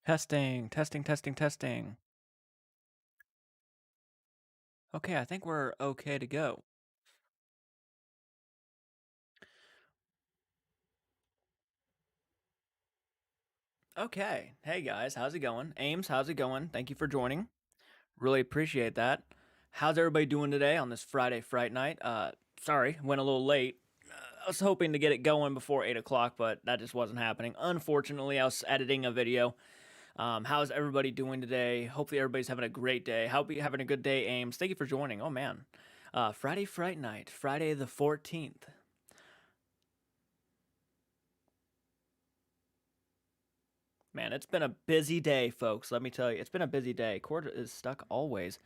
Testing, testing, testing, testing. Okay, I think we're okay to go. Okay. Hey guys, how's it going? Ames, how's it going? Thank you for joining. Really appreciate that. How's everybody doing today on this Friday Fright night? Sorry, went a little late. I was hoping to get it going before 8 o'clock, but that just wasn't happening. Unfortunately, I was editing a video. How's everybody doing today? Hopefully everybody's having a great day. Hope you're having a good day, Ames. Thank you for joining. Oh man. Friday Fright night, Friday the 14th. Man, it's been a busy day, folks. Let me tell you, it's been a busy day. Cord is stuck always.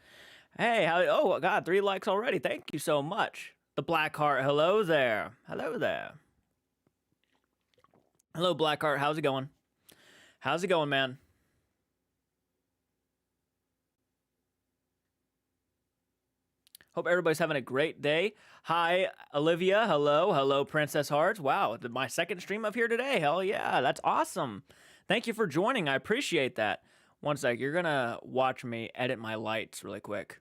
Hey, how? Oh God, 3 likes already. Thank you so much. The Black Heart. Hello there. Hello there. Hello, Black Heart. How's it going? How's it going, man? Hope everybody's having a great day. Hi, Olivia. Hello. Hello, Princess Hearts. Wow, my second stream up here today. Hell yeah, that's awesome. Thank you for joining. I appreciate that. One sec. You're going to watch me edit my lights really quick.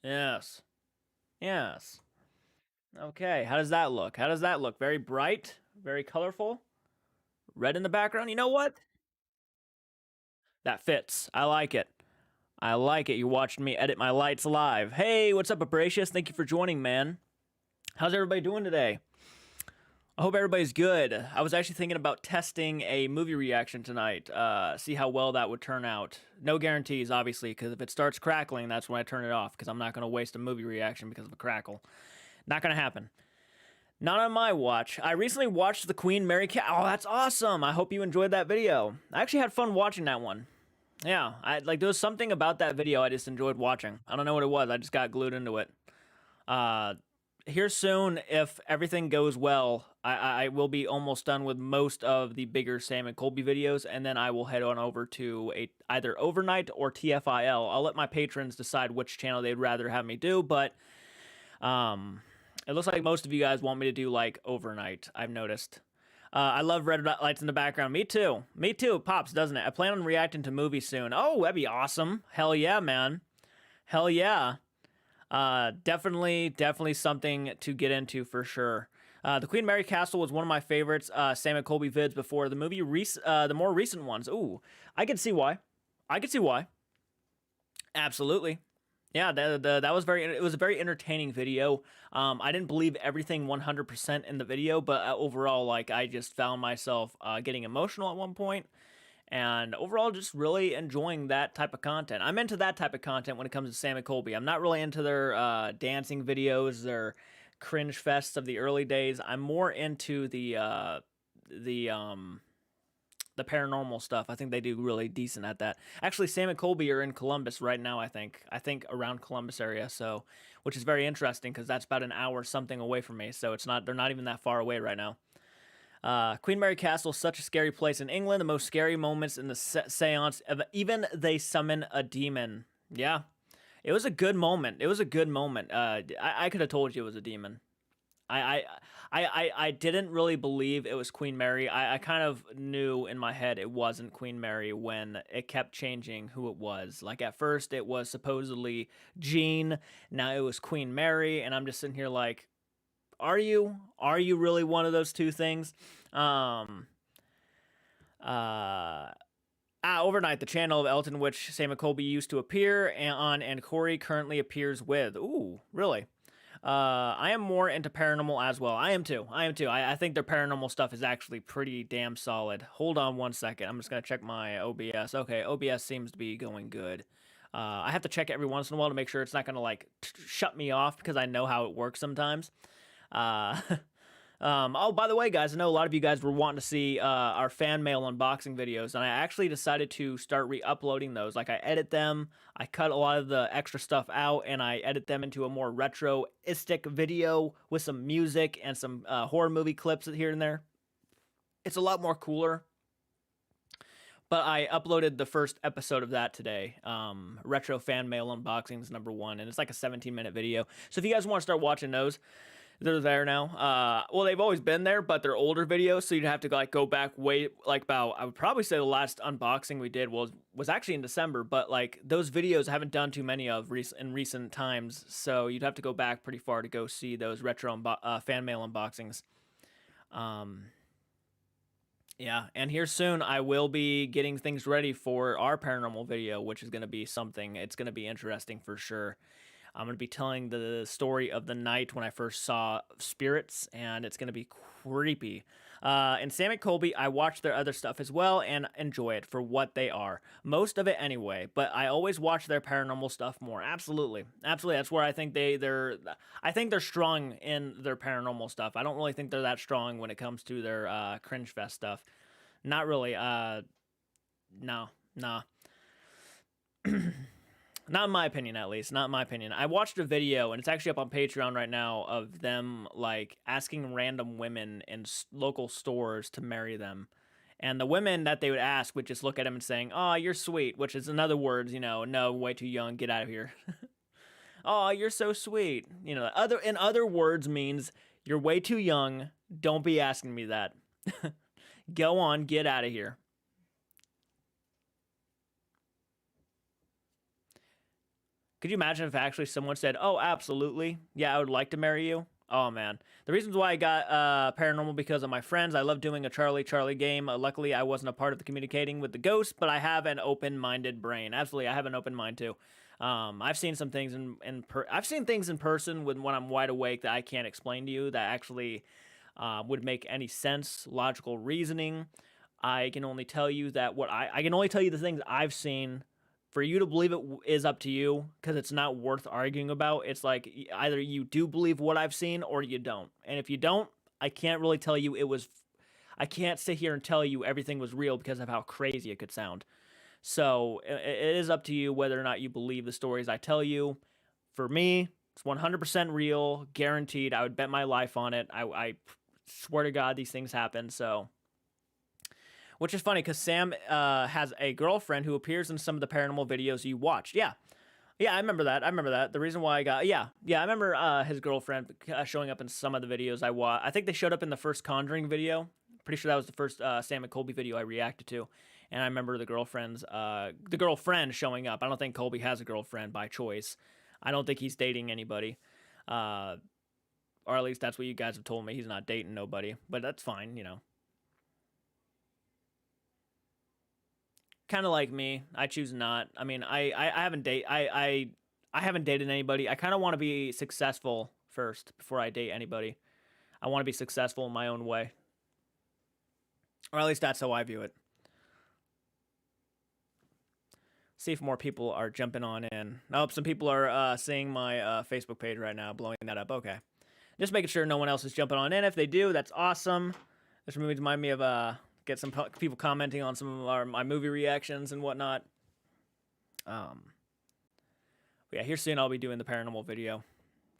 Yes. Yes. Okay. How does that look? How does that look? Very bright? Very colorful? Red in the background? You know what? That fits. I like it. I like it. You watched me edit my lights live. Hey, what's up, Abracious? Thank you for joining, man. How's everybody doing today? I hope everybody's good. I was actually thinking about testing a movie reaction tonight. See how well that would turn out. No guarantees, obviously, because if it starts crackling, that's when I turn it off, because I'm not going to waste a movie reaction because of a crackle. Not going to happen. Not on my watch. I recently watched The Queen Mary Cat. Oh, that's awesome. I hope you enjoyed that video. I actually had fun watching that one. Yeah, there was something about that video I just enjoyed watching. I don't know what it was. I just got glued into it. Here soon, if everything goes well, I will be almost done with most of the bigger Sam and Colby videos, and then I will head on over to either Overnight or TFIL. I'll let my patrons decide which channel they'd rather have me do, but it looks like most of you guys want me to do like Overnight, I've noticed. I love red lights in the background. Me too. Me too. It pops, doesn't it? I plan on reacting to movies soon. Oh, that'd be awesome. Hell yeah, man. Hell yeah. Definitely something to get into for sure. The Queen Mary Castle was one of my favorites. Sam and Colby vids before the movie. The more recent ones. Ooh, I could see why. I could see why. Absolutely. Yeah, that was it was a very entertaining video. I didn't believe everything 100% in the video, but overall, like, I just found myself getting emotional at one point, and overall just really enjoying that type of content. I'm into that type of content when it comes to Sam and Colby. I'm not really into their dancing videos, their cringe fests of the early days. I'm more into the paranormal stuff. I think they do really decent at that. Actually, Sam and Colby are in Columbus right now, I think. I think around Columbus area, so, which is very interesting because that's about an hour something away from me, so they're not even that far away right now. Queen Mary Castle is such a scary place in England. The most scary moments in the seance, even they summon a demon. Yeah, it was a good moment. It was a good moment. I could have told you it was a demon. I didn't really believe it was Queen Mary. I kind of knew in my head it wasn't Queen Mary when it kept changing who it was. Like, at first it was supposedly Jean, now it was Queen Mary, and I'm just sitting here like, are you? Are you really one of those two things? Overnight, the channel of Elton, which Sam and Colby used to appear on, and Corey currently appears with. Ooh, really? I am more into paranormal as well. I am too. I am too. I think their paranormal stuff is actually pretty damn solid. Hold on one second. I'm just going to check my OBS. Okay, OBS seems to be going good. I have to check it every once in a while to make sure it's not going to, like, shut me off, because I know how it works sometimes. Oh, by the way, guys, I know a lot of you guys were wanting to see our fan mail unboxing videos, and I actually decided to start re-uploading those. Like, I edit them, I cut a lot of the extra stuff out, and I edit them into a more retro-istic video with some music and some horror movie clips here and there. It's a lot more cooler. But I uploaded the first episode of that today. Retro fan mail unboxings #1, and it's like a 17-minute video. So if you guys want to start watching those, They're there now. Well, they've always been there, but they're older videos, so you'd have to like go back way like about. I would probably say the last unboxing we did was actually in December, but like those videos I haven't done too many of in recent times, so you'd have to go back pretty far to go see those retro fan mail unboxings. Um, yeah, and here soon I will be getting things ready for our paranormal video, which is going to be something. It's going to be interesting for sure. I'm going to be telling the story of the night when I first saw spirits, and it's going to be creepy. And Sam and Colby, I watch their other stuff as well and enjoy it for what they are. Most of it anyway, but I always watch their paranormal stuff more. Absolutely. Absolutely. That's where I think I think they're strong in their paranormal stuff. I don't really think they're that strong when it comes to their cringe fest stuff. Not really. No. Nah. Not in my opinion, at least. Not in my opinion. I watched a video, and it's actually up on Patreon right now, of them like asking random women in local stores to marry them, and the women that they would ask would just look at them and saying, "Oh, you're sweet," which is in other words, no, way too young, get out of here. Oh, you're so sweet. In other words means you're way too young. Don't be asking me that. Go on, get out of here. Could you imagine if actually someone said, "Oh, absolutely, yeah, I would like to marry you"? Oh man, the reasons why I got paranormal because of my friends. I love doing a Charlie game. Luckily, I wasn't a part of the communicating with the ghost, but I have an open-minded brain. Absolutely, I have an open mind too. I've seen some things I've seen things in person when I'm wide awake that I can't explain to you that actually would make any sense, logical reasoning. I can only tell you that I can only tell you the things I've seen. For you to believe it is up to you because it's not worth arguing about. It's like either you do believe what I've seen or you don't. And if you don't, I can't really tell you I can't sit here and tell you everything was real because of how crazy it could sound. So it is up to you whether or not you believe the stories I tell you. For me, it's 100% real, guaranteed. I would bet my life on it. I swear to God these things happen. So which is funny because Sam has a girlfriend who appears in some of the paranormal videos you watched. Yeah. Yeah, I remember that. I remember that. The reason why I got... Yeah. Yeah, I remember his girlfriend showing up in some of the videos I watched. I think they showed up in the first Conjuring video. Pretty sure that was the first Sam and Colby video I reacted to. And I remember the girlfriend showing up. I don't think Colby has a girlfriend by choice. I don't think he's dating anybody. Or at least that's what you guys have told me. He's not dating nobody. But that's fine. Kind of like me. I choose not. I mean, I haven't dated anybody. I kind of want to be successful first before I date anybody. I want to be successful in my own way, or at least that's how I view it. See if more people are jumping on in. Oh, some people are seeing my Facebook page right now, blowing that up. Okay, just making sure no one else is jumping on in. If they do, that's awesome. This remind me of get some people commenting on some of my movie reactions and whatnot. Yeah, here soon I'll be doing the paranormal video.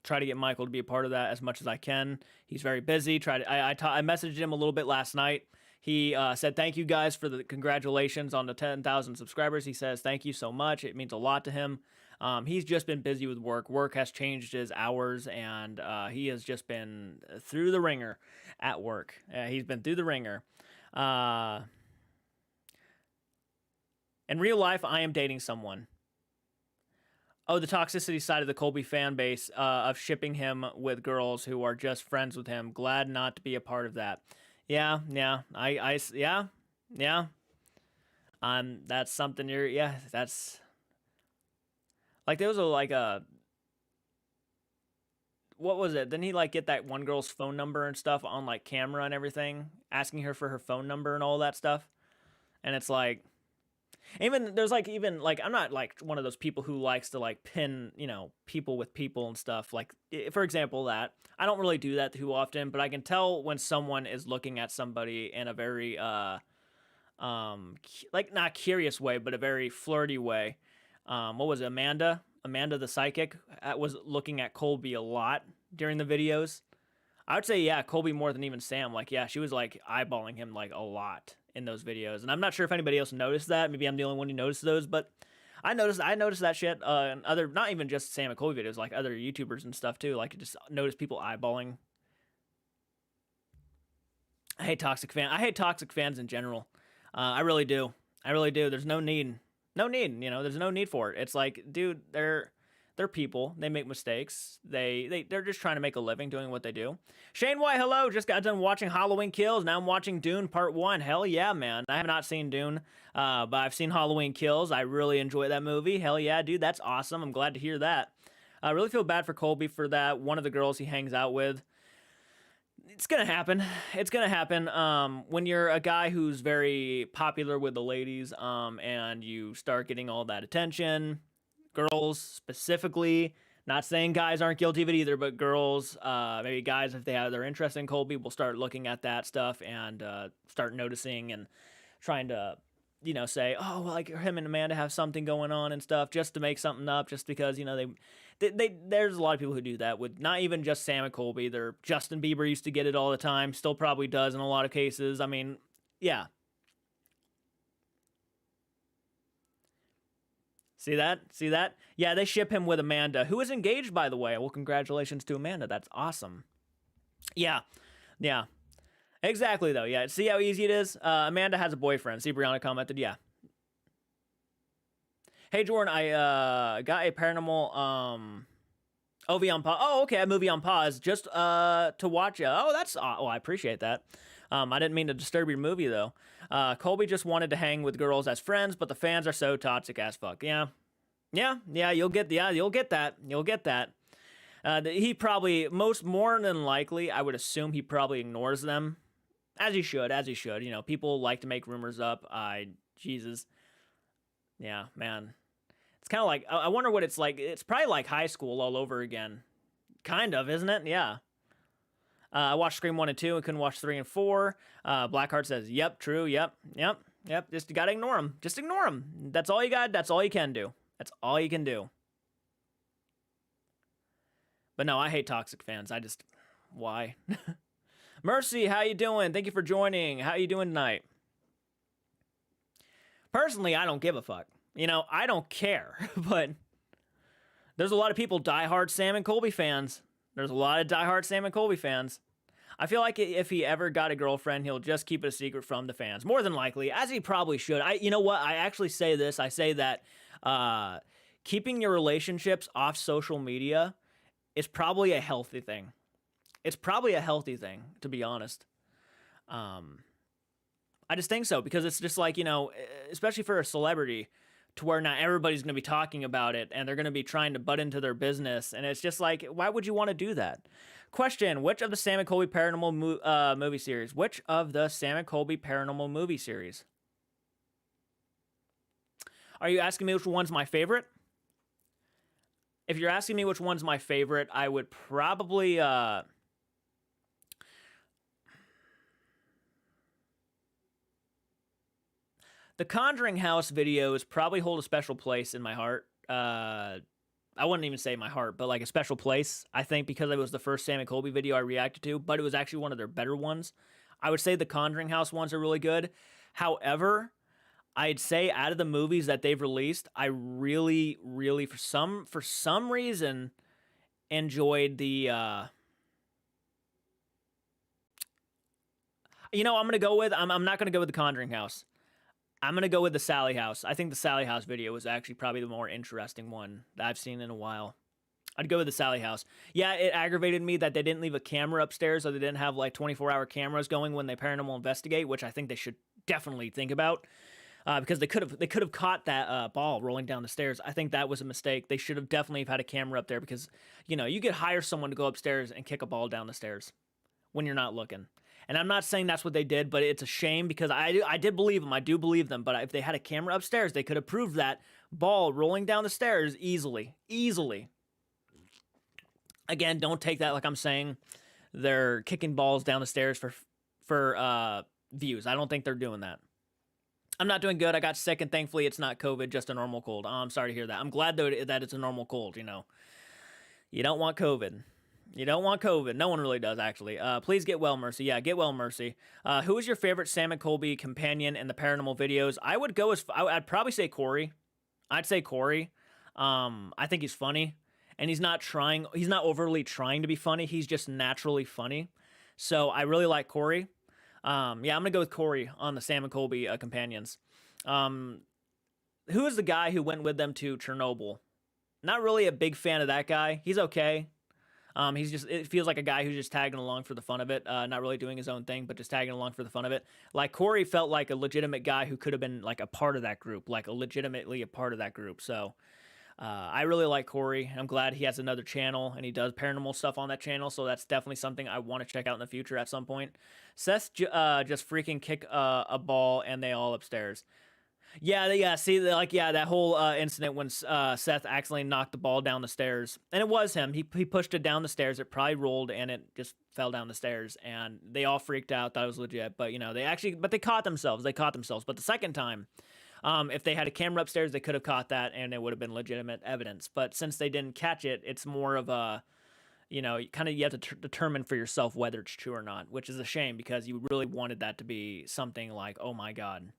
Try to get Michael to be a part of that as much as I can. He's very busy. I messaged him a little bit last night. He said thank you guys for the congratulations on the 10,000 subscribers. He says thank you so much. It means a lot to him. He's just been busy with work. Work has changed his hours, and he has just been through the ringer at work. He's been through the ringer. In real life, I am dating someone. Oh, the toxicity side of the Colby fan base of shipping him with girls who are just friends with him. Glad not to be a part of that. Yeah. Yeah. That's something that's like there was what was it? Didn't he like get that one girl's phone number and stuff on like camera and everything, asking her for her phone number and all that stuff? And it's like, I'm not like one of those people who likes to like pin, people with people and stuff. Like, for example, that I don't really do that too often, but I can tell when someone is looking at somebody in a very, like not curious way, but a very flirty way. What was it? Amanda the psychic was looking at Colby a lot during the videos. I would say, yeah, Colby more than even Sam. Like, yeah, she was like eyeballing him like a lot in those videos. And I'm not sure if anybody else noticed that. Maybe I'm the only one who noticed those, but I noticed that shit in other, not even just Sam and Colby videos, like other YouTubers and stuff too. Like, just notice people eyeballing I hate toxic fan. I hate toxic fans in general. I really do. I really do. There's no need. No need. There's no need for it. It's like, dude, they're people. They make mistakes. They're just trying to make a living doing what they do. Shane White, hello. Just got done watching Halloween Kills. Now I'm watching Dune Part 1. Hell yeah, man. I have not seen Dune, but I've seen Halloween Kills. I really enjoy that movie. Hell yeah, dude. That's awesome. I'm glad to hear that. I really feel bad for Colby for that. One of the girls he hangs out with. It's gonna happen. It's gonna happen. When you're a guy who's very popular with the ladies, and you start getting all that attention, girls specifically. Not saying guys aren't guilty of it either, but girls, maybe guys, if they have their interest in Colby, will start looking at that stuff and start noticing and trying to, say, oh, well, like him and Amanda have something going on and stuff, just to make something up, just because there's a lot of people who do that with not even just Sam and Colby. Justin Bieber used to get it all the time, still probably does in a lot of cases. I mean, yeah. See that? See that? Yeah, they ship him with Amanda, who is engaged, by the way. Well, congratulations to Amanda. That's awesome. Yeah. Yeah. Exactly, though. Yeah. See how easy it is? Amanda has a boyfriend. See, Brianna commented. Yeah. Hey, Jordan, I got a paranormal OV on pause. Oh, okay, a movie on pause just to watch it. Oh, I appreciate that. I didn't mean to disturb your movie though. Colby just wanted to hang with girls as friends, but the fans are so toxic as fuck. Yeah, you'll get that. You'll get that. He probably more than likely, I would assume he probably ignores them, as he should. People like to make rumors up. Jesus. Yeah, man. It's kind of like, I wonder what it's like. It's probably like high school all over again. Kind of, isn't it? Yeah. I watched Scream 1 and 2 and couldn't watch 3 and 4. Blackheart says, yep, true, yep. Just, you gotta ignore him. Just ignore him. That's all you got. That's all you can do. That's all you can do. But no, I hate toxic fans. Why? Mercy, how you doing? Thank you for joining. How you doing tonight? Personally, I don't give a fuck. I don't care. But there's a lot of people diehard Sam and Colby fans. There's a lot of diehard Sam and Colby fans. I feel like if he ever got a girlfriend, he'll just keep it a secret from the fans. More than likely, as he probably should. You know what? I actually say this. I say that keeping your relationships off social media is probably a healthy thing. It's probably a healthy thing, to be honest. I just think so, because it's just like, especially for a celebrity, to where not everybody's going to be talking about it and they're going to be trying to butt into their business. And it's just like, why would you want to do that? Question, which of the Sam and Colby paranormal movie series? Which of the Sam and Colby paranormal movie series? Are you asking me which one's my favorite? If you're asking me which one's my favorite, I would probably... The Conjuring House videos probably hold a special place in my heart. I wouldn't even say my heart, but like a special place, I think, because it was the first Sam and Colby video I reacted to, but it was actually one of their better ones. I would say the Conjuring House ones are really good. However, I'd say out of the movies that they've released, I really, really, for some reason, enjoyed the... I'm not going to go with the Conjuring House. I'm going to go with the Sally House. I think the Sally House video was actually probably the more interesting one that I've seen in a while. I'd go with the Sally House. Yeah, it aggravated me that they didn't leave a camera upstairs, or they didn't have like 24-hour cameras going when they paranormal investigate, which I think they should definitely think about, because they could have caught that ball rolling down the stairs. I think that was a mistake. They should have definitely had a camera up there, because you could hire someone to go upstairs and kick a ball down the stairs when you're not looking. And I'm not saying that's what they did, but it's a shame, because I did believe them. I do believe them. But if they had a camera upstairs, they could have proved that ball rolling down the stairs easily. Again, don't take that like I'm saying they're kicking balls down the stairs for views. I don't think they're doing that. I'm not doing good. I got sick, and thankfully it's not COVID, just a normal cold. Oh, I'm sorry to hear that. I'm glad though that it's a normal cold. You don't want COVID. You don't want COVID. No one really does, actually. Please get well, Mercy. Yeah, get well, Mercy. Who is your favorite Sam and Colby companion in the paranormal videos? I'd probably say Corey. I'd say Corey. I think he's funny, and he's not overly trying to be funny. He's just naturally funny. So I really like Corey. Yeah, I'm gonna go with Corey on the Sam and Colby companions. Um, who is the guy who went with them to Chernobyl? Not really a big fan of that guy. He's okay. He's just, it feels like a guy who's just tagging along for the fun of it, not really doing his own thing, but just tagging along for the fun of it. Like Corey felt like a legitimate guy who could have been like a part of that group, like a legitimately a part of that group. So I really like Corey. I'm glad he has another channel and he does paranormal stuff on that channel. So that's definitely something I want to check out in the future at some point. Seth just freaking kick a ball and they all upstairs. Yeah, yeah. See, like, yeah, that whole incident when Seth accidentally knocked the ball down the stairs, and it was him. He pushed it down the stairs. It probably rolled, and it just fell down the stairs. And they all freaked out. Thought it was legit, but but they caught themselves. They caught themselves. But the second time, if they had a camera upstairs, they could have caught that, and it would have been legitimate evidence. But since they didn't catch it, it's more of a kind of you have to determine for yourself whether it's true or not, which is a shame because you really wanted that to be something like, oh my god.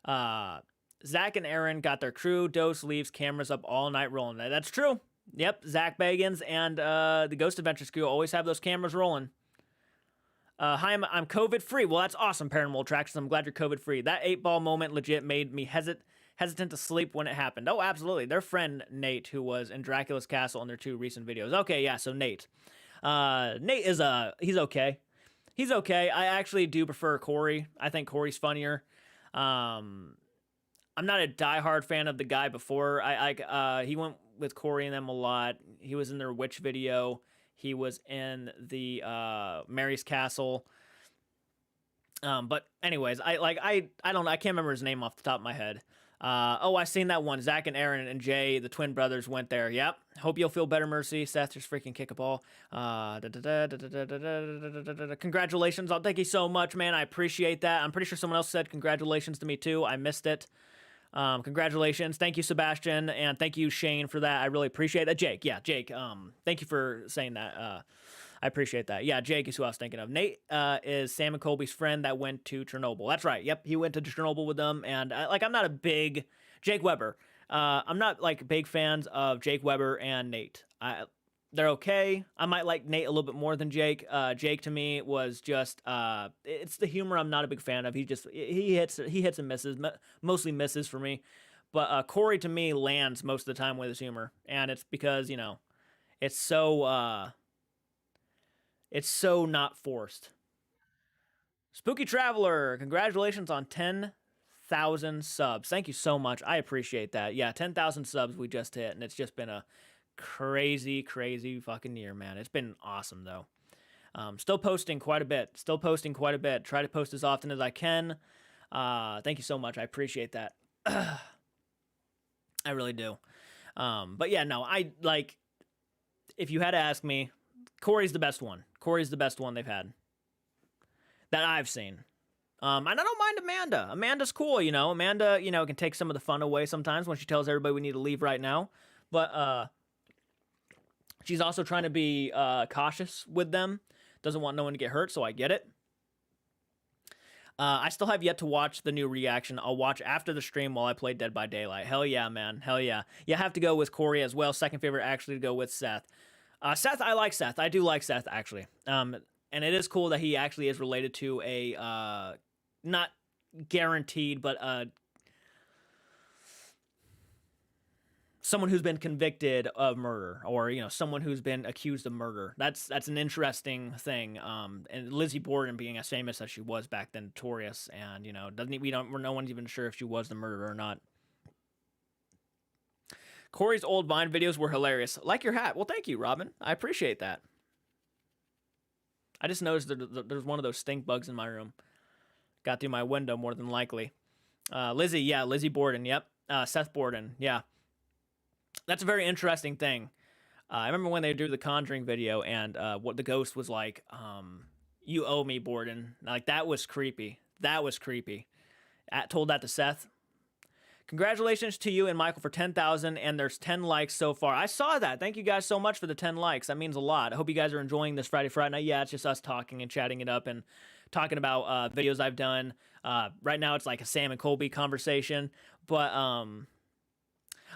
Uh, Zach and Aaron got their crew. Dose leaves cameras up all night rolling. That's true. Yep, Zach Bagans and the Ghost Adventures crew always have those cameras rolling. Hi, I'm COVID free. Well, that's awesome, Paranormal Attractions. I'm glad you're COVID free. That 8-ball moment legit made me hesitant to sleep when it happened. Oh, absolutely. Their friend Nate, who was in Dracula's Castle in their 2 recent videos. Okay, yeah, so Nate. Nate is he's okay. He's okay. I actually do prefer Corey. I think Corey's funnier. I'm not a diehard fan of the guy before. He went with Corey and them a lot. He was in their witch video. He was in the Mary's Castle. But anyways, I don't know. I can't remember his name off the top of my head. I seen that one. Zach and Aaron and Jay, the twin brothers, went there. Yep. Hope you'll feel better, Mercy. Seth, just freaking kick a ball. Congratulations. Thank you so much, man. I appreciate that. I'm pretty sure someone else said congratulations to me too. I missed it. Congratulations. Thank you, Sebastian, and thank you, Shane, for that. I really appreciate that. Jake, yeah, Jake. Thank you for saying that. I appreciate that. Yeah, Jake is who I was thinking of. Nate is Sam and Colby's friend that went to Chernobyl. That's right. Yep, he went to Chernobyl with them. And I'm not a big Jake Weber. I'm not like big fans of Jake Weber and Nate. They're okay. I might like Nate a little bit more than Jake. Jake to me was just it's the humor I'm not a big fan of. He hits and misses, mostly misses for me. But Corey to me lands most of the time with his humor, and it's because it's so. It's so not forced. Spooky Traveler, congratulations on 10,000 subs. Thank you so much. I appreciate that. Yeah, 10,000 subs we just hit, and it's just been a crazy, crazy fucking year, man. It's been awesome, though. Still posting quite a bit. Try to post as often as I can. Thank you so much. I appreciate that. I really do. But yeah, no, if you had to ask me, Corey's the best one. Corey's the best one they've had that I've seen. And I don't mind Amanda. Amanda's cool, Amanda, can take some of the fun away sometimes when she tells everybody we need to leave right now. But she's also trying to be cautious with them. Doesn't want no one to get hurt, so I get it. I still have yet to watch the new reaction. I'll watch after the stream while I play Dead by Daylight. Hell yeah, man. Hell yeah. You have to go with Corey as well. Second favorite actually to go with Seth. Seth, I like Seth. I do like Seth, actually. And it is cool that he actually is related to a, not guaranteed, but someone who's been convicted of murder, or someone who's been accused of murder. That's an interesting thing. And Lizzie Borden being as famous as she was back then, notorious, and no one's even sure if she was the murderer or not. Corey's old Vine videos were hilarious. Like your hat. Well, thank you, Robin. I appreciate that. I just noticed there's one of those stink bugs in my room. Got through my window more than likely. Lizzie, yeah, Lizzie Borden, yep. Seth Borden, yeah. That's a very interesting thing. I remember when they do the Conjuring video, and what the ghost was like, you owe me, Borden. Like, that was creepy. That was creepy. Told that to Seth. Congratulations to you and Michael for 10,000, and there's 10 likes so far. I saw that. Thank you guys so much for the 10 likes. That means a lot. I hope you guys are enjoying this Friday Night. Yeah, it's just us talking and chatting it up and talking about videos I've done. Right now it's like a Sam and Colby conversation, but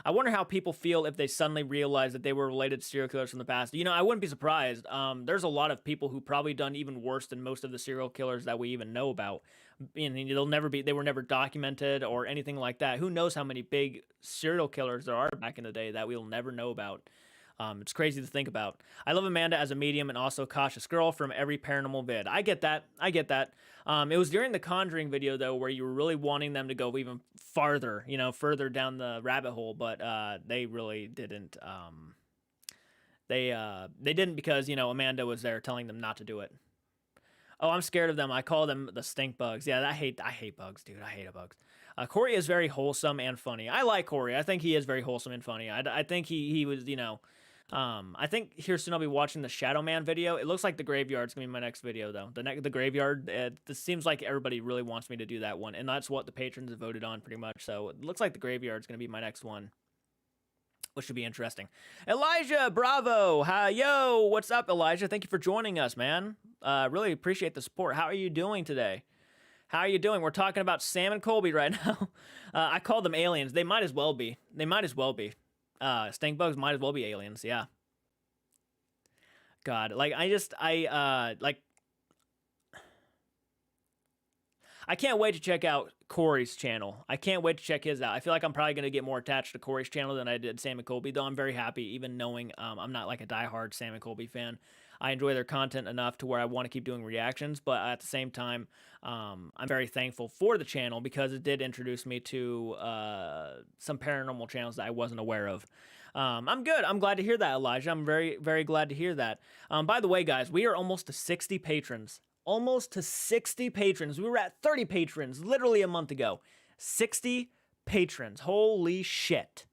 I wonder how people feel if they suddenly realize that they were related to serial killers from the past. I wouldn't be surprised. There's a lot of people who probably done even worse than most of the serial killers that we even know about. And they were never documented or anything like that. Who knows how many big serial killers there are back in the day that we'll never know about. It's crazy to think about. I love Amanda as a medium and also cautious girl from every paranormal vid. I get that. I get that. It was during the Conjuring video though, where you were really wanting them to go even farther, further down the rabbit hole, but they really didn't. They didn't because Amanda was there telling them not to do it. Oh, I'm scared of them. I call them the stink bugs. Yeah, I hate bugs, dude. I hate bugs. Corey is very wholesome and funny. I like Corey. I think he is very wholesome and funny. I think he was, I think here soon I'll be watching the Shadow Man video. It looks like the Graveyard's gonna be my next video though. The Graveyard. This seems like everybody really wants me to do that one, and that's what the patrons have voted on pretty much. So it looks like the Graveyard's gonna be my next one, which should be interesting. Elijah, bravo. Hi, yo, what's up, Elijah? Thank you for joining us, man. Really appreciate the support. How are you doing today? How are you doing? We're talking about Sam and Colby right now. I call them aliens. They might as well be. They might as well be. Stink bugs might as well be aliens. Yeah. God, like I can't wait to check out Corey's channel. I can't wait to check his out. I feel like I'm probably going to get more attached to Corey's channel than I did Sam and Colby, though I'm very happy, even knowing I'm not like a diehard Sam and Colby fan. I enjoy their content enough to where I want to keep doing reactions, but at the same time, I'm very thankful for the channel because it did introduce me to some paranormal channels that I wasn't aware of. I'm good. I'm glad to hear that, Elijah. I'm very, very glad to hear that. By the way, guys, we are almost to 60 patrons. Almost to 60 patrons. We were at 30 patrons literally a month ago. 60 patrons. Holy shit.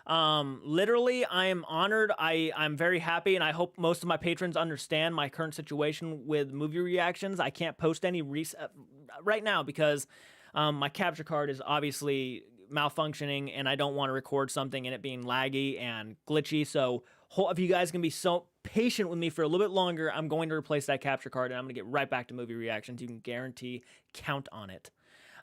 Literally, I am honored. I'm very happy, and I hope most of my patrons understand my current situation with movie reactions. I can't post any right now because my capture card is obviously malfunctioning, and I don't want to record something and it being laggy and glitchy. So if you guys can be so patient with me for a little bit longer, I'm going to replace that capture card and I'm going to get right back to movie reactions. You can guarantee, count on it.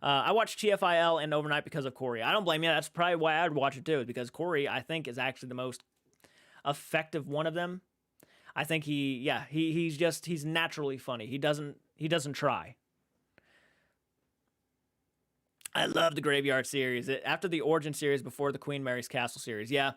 I watched TFIL and Overnight because of Corey. I don't blame you. That's probably why I'd watch it too, because Corey, I think, is actually the most effective one of them. I think he's naturally funny. He doesn't try. I love the Graveyard series. After the Origin series, before the Queen Mary's Castle series. Yeah.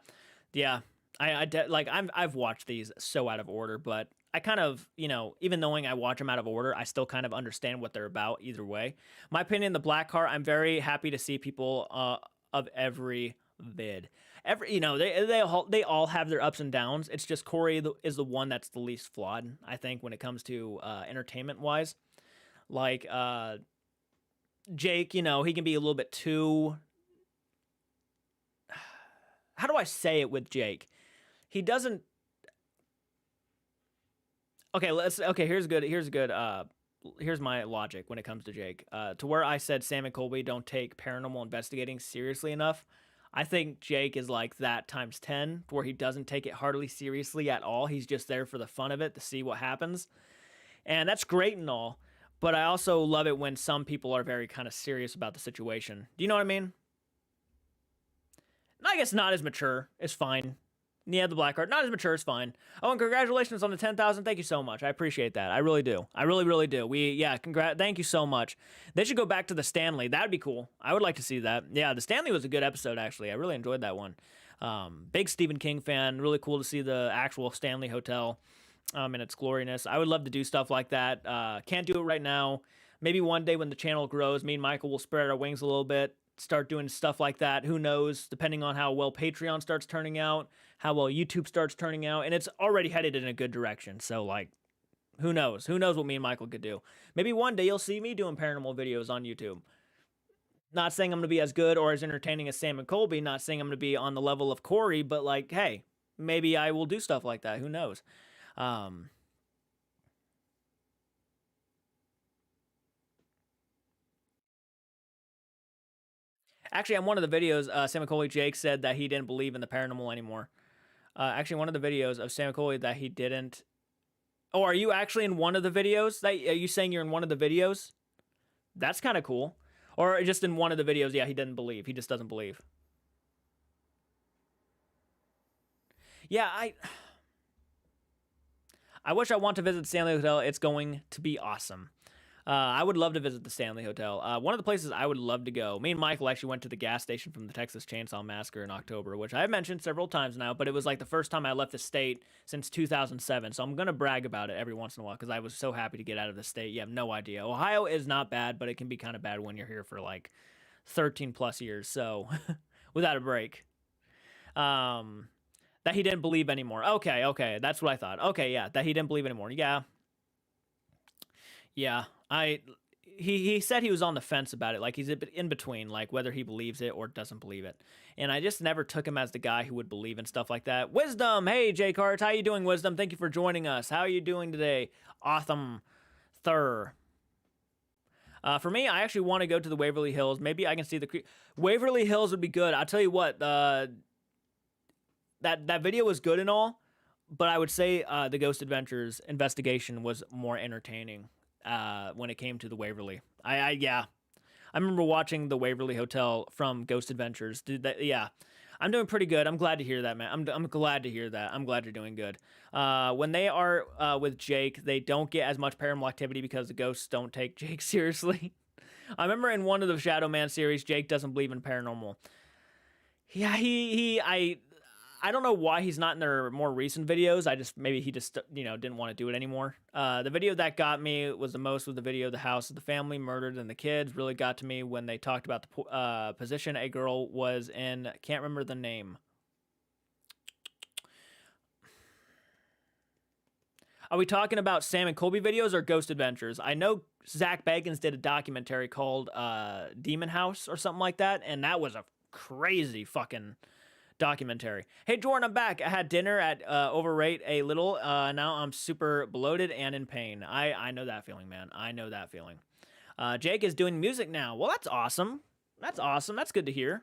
I've watched these so out of order, but I kind of, even knowing I watch them out of order, I still kind of understand what they're about either way. My opinion, the Black Car, I'm very happy to see people of every vid. They all have their ups and downs. It's just Corey is the one that's the least flawed, I think, when it comes to entertainment wise. Like Jake, he can be a little bit too. How do I say it with Jake? He doesn't. Okay, here's my logic when it comes to Jake. To where I said Sam and Colby don't take paranormal investigating seriously enough, I think Jake is like that times 10, where he doesn't take it hardly seriously at all. He's just there for the fun of it to see what happens. And that's great and all, but I also love it when some people are very kind of serious about the situation. Do you know what I mean? I guess not as mature is fine. Yeah, the black card, not as mature is fine. Oh, and congratulations on the 10,000. Thank you so much. I appreciate that. I really do. I really, really do. Thank you so much. They should go back to the Stanley. That'd be cool. I would like to see that. Yeah, the Stanley was a good episode, actually. I really enjoyed that one. Big Stephen King fan. Really cool to see the actual Stanley Hotel in its gloriness. I would love to do stuff like that. Can't do it right now. Maybe one day when the channel grows, me and Michael will spread our wings a little bit, start doing stuff like that. Who knows, depending on how well Patreon starts turning out, how well YouTube starts turning out, and it's already headed in a good direction. So who knows what me and Michael could do. Maybe one day you'll see me doing paranormal videos on YouTube. Not saying I'm going to be as good or as entertaining as Sam and Colby, not saying I'm going to be on the level of Corey, but hey, maybe I will do stuff like that. Who knows? Actually, on one of the videos, Sam and Colby Jake said that he didn't believe in the paranormal anymore. Actually, one of the videos of Sam and Colby that he didn't. Oh, are you actually in one of the videos? Are you saying you're in one of the videos? That's kind of cool. Or just in one of the videos, yeah, he didn't believe. He just doesn't believe. Yeah, I wish I want to visit the Stanley Hotel. It's going to be awesome. I would love to visit the Stanley Hotel. One of the places I would love to go. Me and Michael actually went to the gas station from the Texas Chainsaw Massacre in October, which I've mentioned several times now, but it was like the first time I left the state since 2007. So I'm going to brag about it every once in a while because I was so happy to get out of the state. You have no idea. Ohio is not bad, but it can be kind of bad when you're here for like 13 plus years. So without a break. That he didn't believe anymore. Okay, that's what I thought. Okay, yeah, that he didn't believe anymore. Yeah. He said he was on the fence about it, like he's in between, like whether he believes it or doesn't believe it. And I just never took him as the guy who would believe in stuff like that. Wisdom, hey JCARTS, how you doing, Wisdom? Thank you for joining us. How are you doing today? Awesome, Thur. For me, I actually want to go to the Waverly Hills. Maybe I can see the Waverly Hills would be good. I'll tell you what. That video was good and all, but I would say the Ghost Adventures investigation was more entertaining when it came to the Waverly. Yeah, I remember watching the Waverly Hotel from Ghost Adventures. Dude, yeah, I'm doing pretty good. I'm glad to hear that, man. I'm glad to hear that. I'm glad you're doing good. When they are with Jake, they don't get as much paranormal activity because the ghosts don't take Jake seriously. I remember in one of the Shadow Man series, Jake doesn't believe in paranormal. Yeah, I don't know why he's not in their more recent videos. Maybe he just didn't want to do it anymore. The video that got me was the video of the house of the family murdered and the kids. Really got to me when they talked about the position a girl was in. Can't remember the name. Are we talking about Sam and Colby videos or Ghost Adventures? I know Zach Bagans did a documentary called Demon House or something like that, and that was a crazy fucking documentary. Hey Jordan, I'm back. I had dinner at Overrate a little. Now I'm super bloated and in pain. I know that feeling, man. I know that feeling. Jake is doing music now. Well, that's awesome. That's awesome. That's good to hear.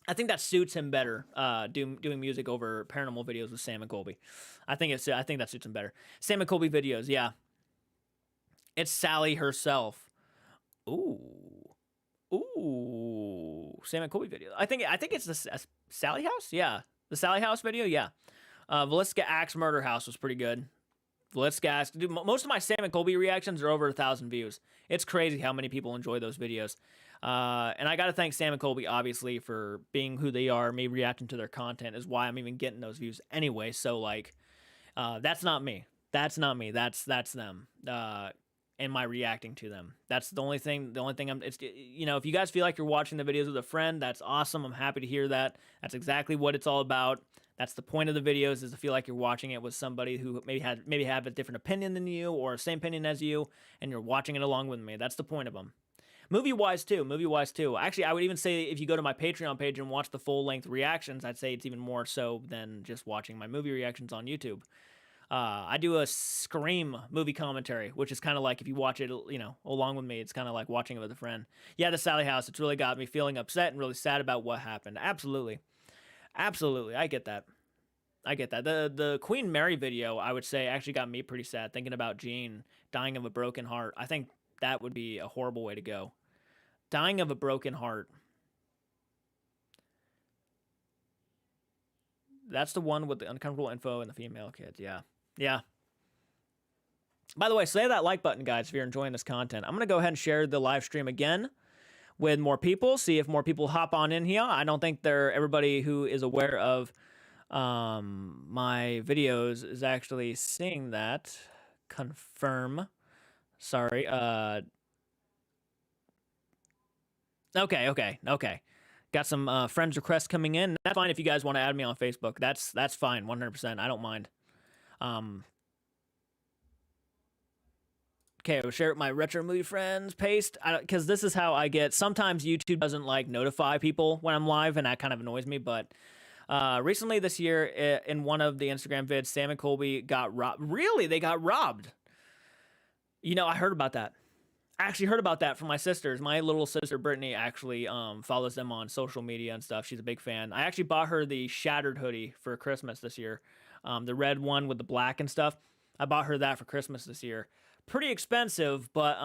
I think that suits him better. Doing music over paranormal videos with Sam and Colby. I think that suits him better. Sam and Colby videos, yeah. It's Sally herself. Ooh. Sam and Colby video. I think it's the Sally House. Yeah, the Sally House video. Yeah, Velisca Axe Murder House was pretty good. Velisca Axe. Dude, most of my Sam and Colby reactions are over 1,000 views. It's crazy how many people enjoy those videos. And I got to thank Sam and Colby obviously for being who they are. Me reacting to their content is why I'm even getting those views anyway. So like, that's not me. That's not me. That's them. And my reacting to them. That's the only thing it's, if you guys feel like you're watching the videos with a friend, that's awesome. I'm happy to hear that. That's exactly what it's all about. That's the point of the videos, is to feel like you're watching it with somebody who maybe have a different opinion than you or same opinion as you, and you're watching it along with me. That's the point of them. Movie-wise too. Actually, I would even say if you go to my Patreon page and watch the full-length reactions, I'd say it's even more so than just watching my movie reactions on YouTube. I do a Scream movie commentary, which is kind of like if you watch it, along with me, it's kind of like watching it with a friend. Yeah, the Sally House, it's really got me feeling upset and really sad about what happened. Absolutely. I get that. The Queen Mary video, I would say, actually got me pretty sad, thinking about Jean dying of a broken heart. I think that would be a horrible way to go. Dying of a broken heart. That's the one with the uncomfortable info and the female kids. Yeah. By the way, slam that like button, guys, if you're enjoying this content. I'm going to go ahead and share the live stream again with more people, see if more people hop on in here. I don't think everybody who is aware of my videos is actually seeing that. Confirm. Sorry. Okay. Got some friends requests coming in. That's fine if you guys want to add me on Facebook. That's fine, 100%. I don't mind. Okay, I'll share it with my retro movie friends. Paste, because this is how I get. Sometimes YouTube doesn't like notify people when I'm live, and that kind of annoys me. But recently this year, in one of the Instagram vids, Sam and Colby got robbed. Really, they got robbed. I heard about that. I actually heard about that from my sisters. My little sister Brittany actually follows them on social media and stuff. She's a big fan. I actually bought her the Shattered hoodie for Christmas this year. The red one with the black and stuff. I bought her that for Christmas this year. Pretty expensive, but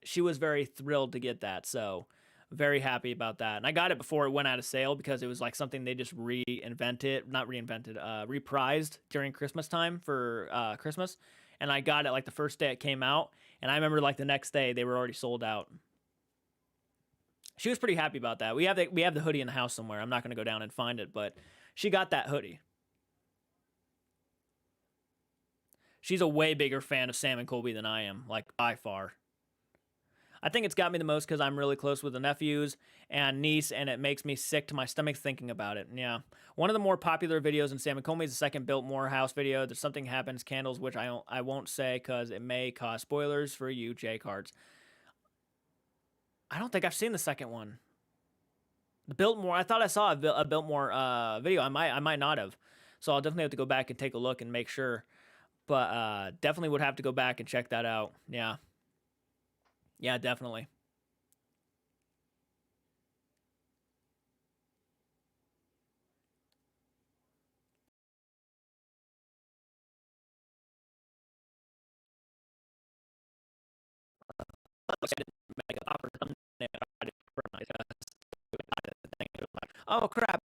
she was very thrilled to get that. So Very happy about that. And I got it before it went out of sale because it was like something they just reinvented, not reinvented, reprised during Christmas time for Christmas. And I got it like the first day it came out. And I remember like the next day they were already sold out. She was pretty happy about that. We have the hoodie in the house somewhere. I'm not going to go down and find it, but she got that hoodie. She's a way bigger fan of Sam and Colby than I am, like by far. I think it's got me the most because I'm really close with the nephews and niece, and it makes me sick to my stomach thinking about it. Yeah, one of the more popular videos in Sam and Colby is the second Biltmore house video. There's something happens candles, which I won't say because it may cause spoilers for you JCARTS. I don't think I've seen the second one. The Biltmore. I thought I saw a Biltmore video. I might not have. So I'll definitely have to go back and take a look and make sure. But definitely would have to go back and check that out. Yeah. Yeah, definitely. Oh crap!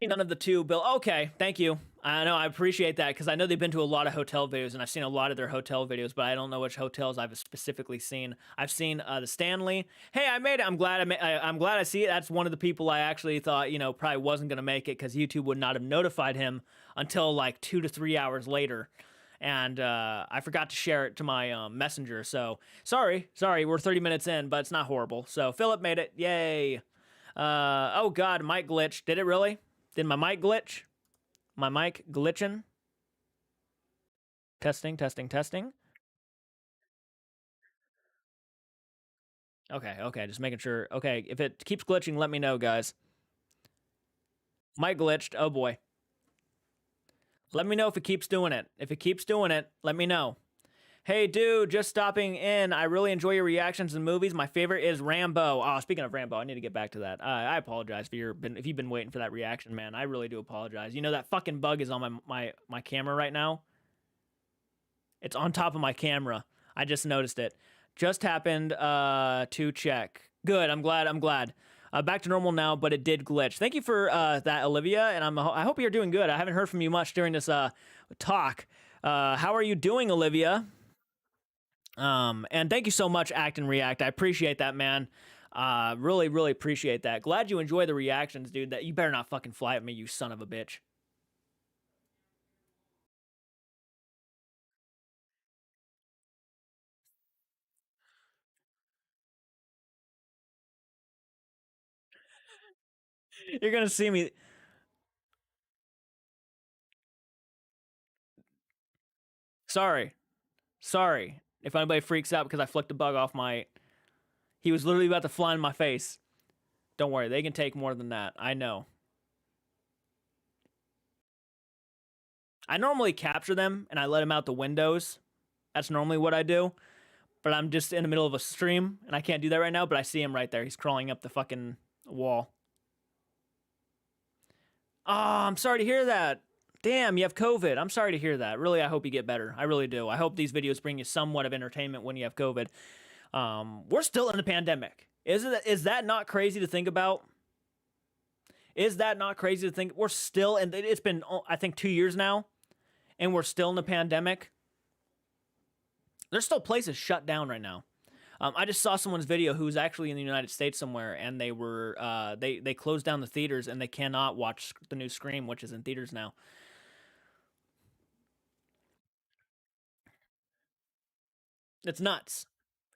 None of the two, Bill. Okay, thank you. I know I appreciate that because I know they've been to a lot of hotel videos and I've seen a lot of their hotel videos, but I don't know which hotels I've specifically seen. I've seen the Stanley. Hey, I made it. I'm glad I'm glad I see it. That's one of the people I actually thought probably wasn't gonna make it because YouTube would not have notified him until like 2 to 3 hours later. And I forgot to share it to my messenger. So sorry, we're 30 minutes in, but it's not horrible. So Philip made it. Yay. Oh God, mic glitch. Did it really? Did my mic glitch? My mic glitching? Testing, testing, testing. Okay, just making sure. Okay, if it keeps glitching, let me know, guys. Mic glitched. Oh boy. Let me know if it keeps doing it. If it keeps doing it, let me know. Hey, dude, just stopping in. I really enjoy your reactions and movies. My favorite is Rambo. Oh, speaking of Rambo, I need to get back to that. I apologize if you've been waiting for that reaction, man. I really do apologize. You know that fucking bug is on my camera right now. It's on top of my camera. I just noticed it. Just happened to check. Good. I'm glad. Back to normal now, but it did glitch. Thank you for that, Olivia, and I hope you're doing good. I haven't heard from you much during this talk. How are you doing, Olivia? And thank you so much, Act and React. I appreciate that, man. Really, really appreciate that. Glad you enjoy the reactions, dude. That you better not fucking fly at me, you son of a bitch. You're gonna see me. Sorry, sorry. If anybody freaks out because I flicked a bug off my, he was literally about to fly in my face. Don't worry, they can take more than that. I know. I normally capture them and I let them out the windows. That's normally what I do. But I'm just in the middle of a stream and I can't do that right now. But I see him right there. He's crawling up the fucking wall. Oh, I'm sorry to hear that. Damn, you have COVID. I'm sorry to hear that. Really, I hope you get better. I really do. I hope these videos bring you somewhat of entertainment when you have COVID. We're still in the pandemic. Is that not crazy to think about? Is that not crazy to think we're still and it's been I think 2 years now, and we're still in the pandemic? There's still places shut down right now. I just saw someone's video who's actually in the United States somewhere, and they were they closed down the theaters and they cannot watch the new Scream, which is in theaters now. It's nuts.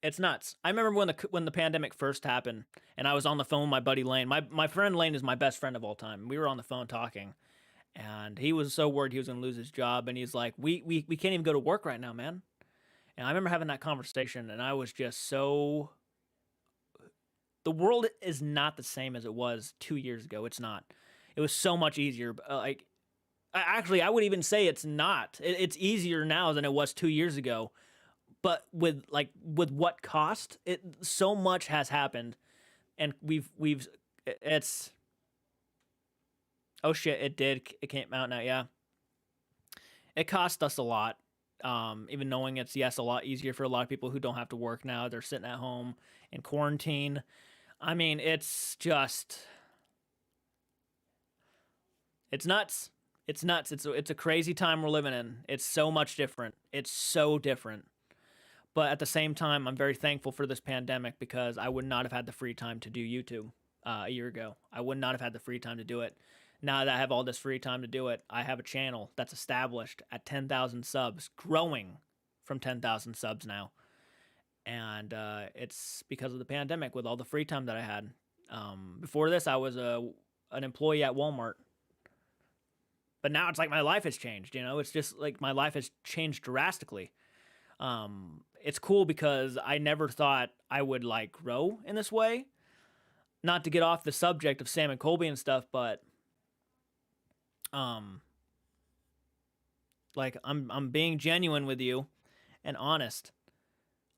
It's nuts. I remember when the pandemic first happened, and I was on the phone with my buddy Lane. My friend Lane is my best friend of all time. We were on the phone talking, and he was so worried he was going to lose his job, and he's like, "We can't even go to work right now, man." And I remember having that conversation, and I was just so. The world is not the same as it was 2 years ago. It's not. It was so much easier. Like, actually, I would even say it's not. It's easier now than it was 2 years ago. But with what cost? It so much has happened, and we've it's oh shit, it did. It came out now. Yeah, it cost us a lot. Even knowing it's, yes, a lot easier for a lot of people who don't have to work now. They're sitting at home in quarantine. I mean, it's nuts. It's nuts. It's a crazy time we're living in. It's so much different. It's so different. But at the same time, I'm very thankful for this pandemic because I would not have had the free time to do YouTube a year ago. I would not have had the free time to do it. Now that I have all this free time to do it, I have a channel that's established at 10,000 subs, growing from 10,000 subs now. And it's because of the pandemic with all the free time that I had. Before this, I was an employee at Walmart. But now it's like my life has changed, you know? It's just like my life has changed drastically. It's cool because I never thought I would like grow in this way. Not to get off the subject of Sam and Colby and stuff, but um like I'm being genuine with you and honest.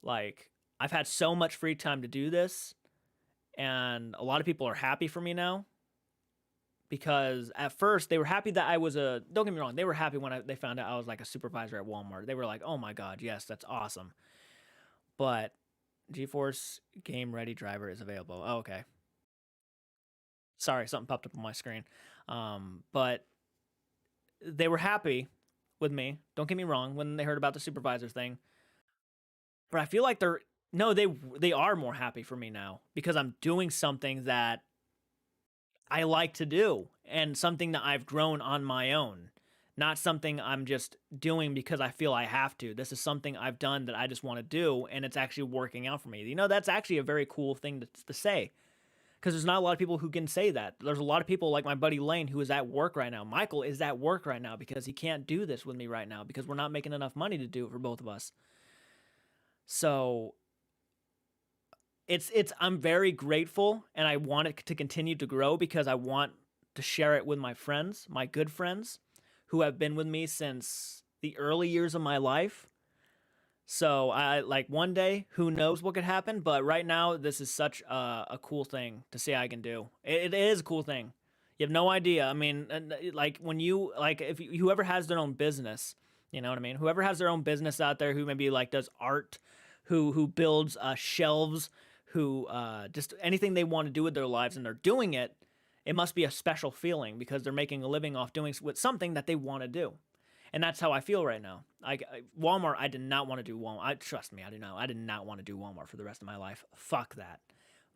Like I've had so much free time to do this and a lot of people are happy for me now because at first they were happy that I was a, don't get me wrong, they were happy when they found out I was like a supervisor at Walmart. They were like, "Oh my god, yes, that's awesome." But GeForce Game Ready driver is available. Oh, okay. Sorry, something popped up on my screen. But they were happy with me. Don't get me wrong when they heard about the supervisor thing. But I feel like they're, no, they are more happy for me now because I'm doing something that I like to do and something that I've grown on my own. Not something I'm just doing because I feel I have to. This is something I've done that I just want to do and it's actually working out for me. You know, that's actually a very cool thing to say. Because there's not a lot of people who can say that. There's a lot of people like my buddy Lane who is at work right now. Michael is at work right now because he can't do this with me right now because we're not making enough money to do it for both of us. So it's I'm very grateful and I want it to continue to grow because I want to share it with my friends, my good friends who have been with me since the early years of my life. So I like one day, who knows what could happen, but right now this is such a cool thing to say I can do. It is a cool thing. You have no idea. I mean, like when you like if whoever has their own business, you know what I mean? Whoever has their own business out there who maybe like does art, who builds shelves, who just anything they want to do with their lives and they're doing it, it must be a special feeling because they're making a living off doing with something that they want to do. And that's how I feel right now. Walmart, I did not want to do Walmart. Trust me, I did not want to do Walmart for the rest of my life. Fuck that.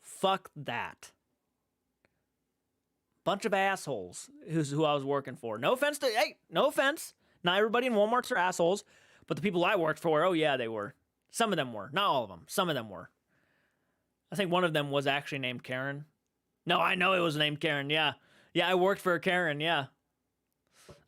Fuck that. Bunch of assholes who I was working for. No offense to, hey, no offense. Not everybody in Walmarts are assholes, but the people I worked for, oh yeah, they were. Some of them were. Not all of them. Some of them were. I think one of them was actually named Karen. No, I know it was named Karen, yeah. Yeah, I worked for a Karen, yeah.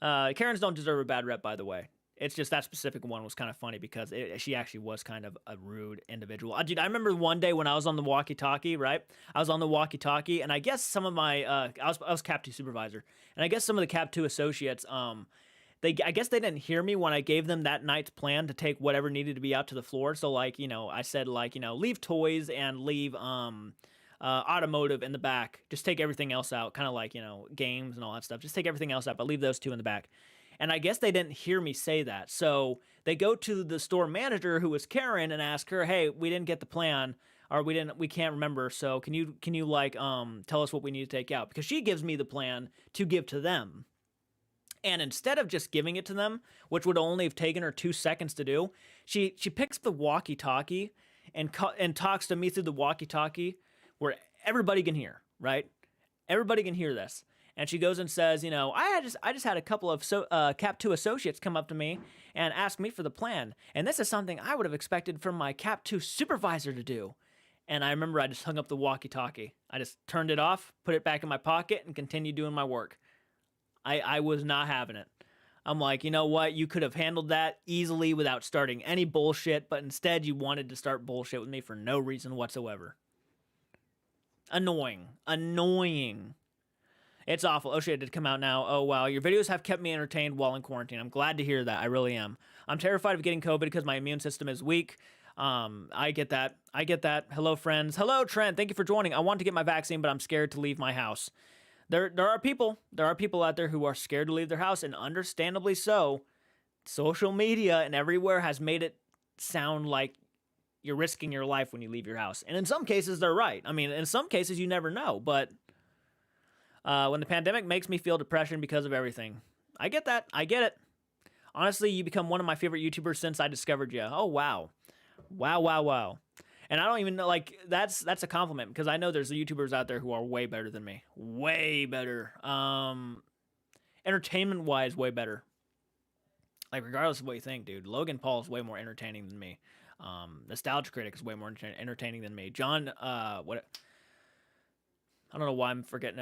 Karens don't deserve a bad rep, by the way. It's just that specific one was kind of funny because she actually was kind of a rude individual. Dude, I remember one day when I was on the walkie-talkie, right? I was on the walkie-talkie, and I guess some of my I was Cap 2 supervisor, and I guess some of the Cap 2 associates, I guess they didn't hear me when I gave them that night's plan to take whatever needed to be out to the floor. So like, you know, I said like, you know, leave toys and leave automotive in the back. Just take everything else out. Kind of like, you know, games and all that stuff. Just take everything else out, but leave those two in the back. And I guess they didn't hear me say that. So they go to the store manager, who was Karen, and ask her, "Hey, we didn't get the plan, or we can't remember. So can you like tell us what we need to take out?" Because she gives me the plan to give to them. And instead of just giving it to them, which would only have taken her 2 seconds to do, she picks up the walkie-talkie and talks to me through the walkie-talkie where everybody can hear, right? Everybody can hear this. And she goes and says, you know, I just had a couple of Cap 2 associates come up to me and ask me for the plan. And this is something I would have expected from my Cap 2 supervisor to do. And I remember I just hung up the walkie-talkie. I just turned it off, put it back in my pocket, and continued doing my work. I was not having it. I'm like, you know what? You could have handled that easily without starting any bullshit, but instead you wanted to start bullshit with me for no reason whatsoever. Annoying. Annoying. It's awful. Oh shit, it did come out now. Oh wow, your videos have kept me entertained while in quarantine. I'm glad to hear that. I really am. I'm terrified of getting COVID because my immune system is weak. I get that. I get that. Hello, friends. Hello, Trent. Thank you for joining. I want to get my vaccine, but I'm scared to leave my house. There are people out there who are scared to leave their house, and understandably so. social media and everywhere has made it sound like you're risking your life when you leave your house. And in some cases, they're right. I mean, in some cases, you never know. But when the pandemic makes me feel depression because of everything, I get that. I get it. Honestly, you become one of my favorite YouTubers since I discovered you. Oh, wow. Wow, wow, wow. And I don't even know, like, that's a compliment because I know there's YouTubers out there who are way better than me. Way better. Entertainment-wise, way better. Like, regardless of what you think, dude, Logan Paul is way more entertaining than me. Nostalgia Critic is way more entertaining than me. John, what? I don't know why I'm forgetting.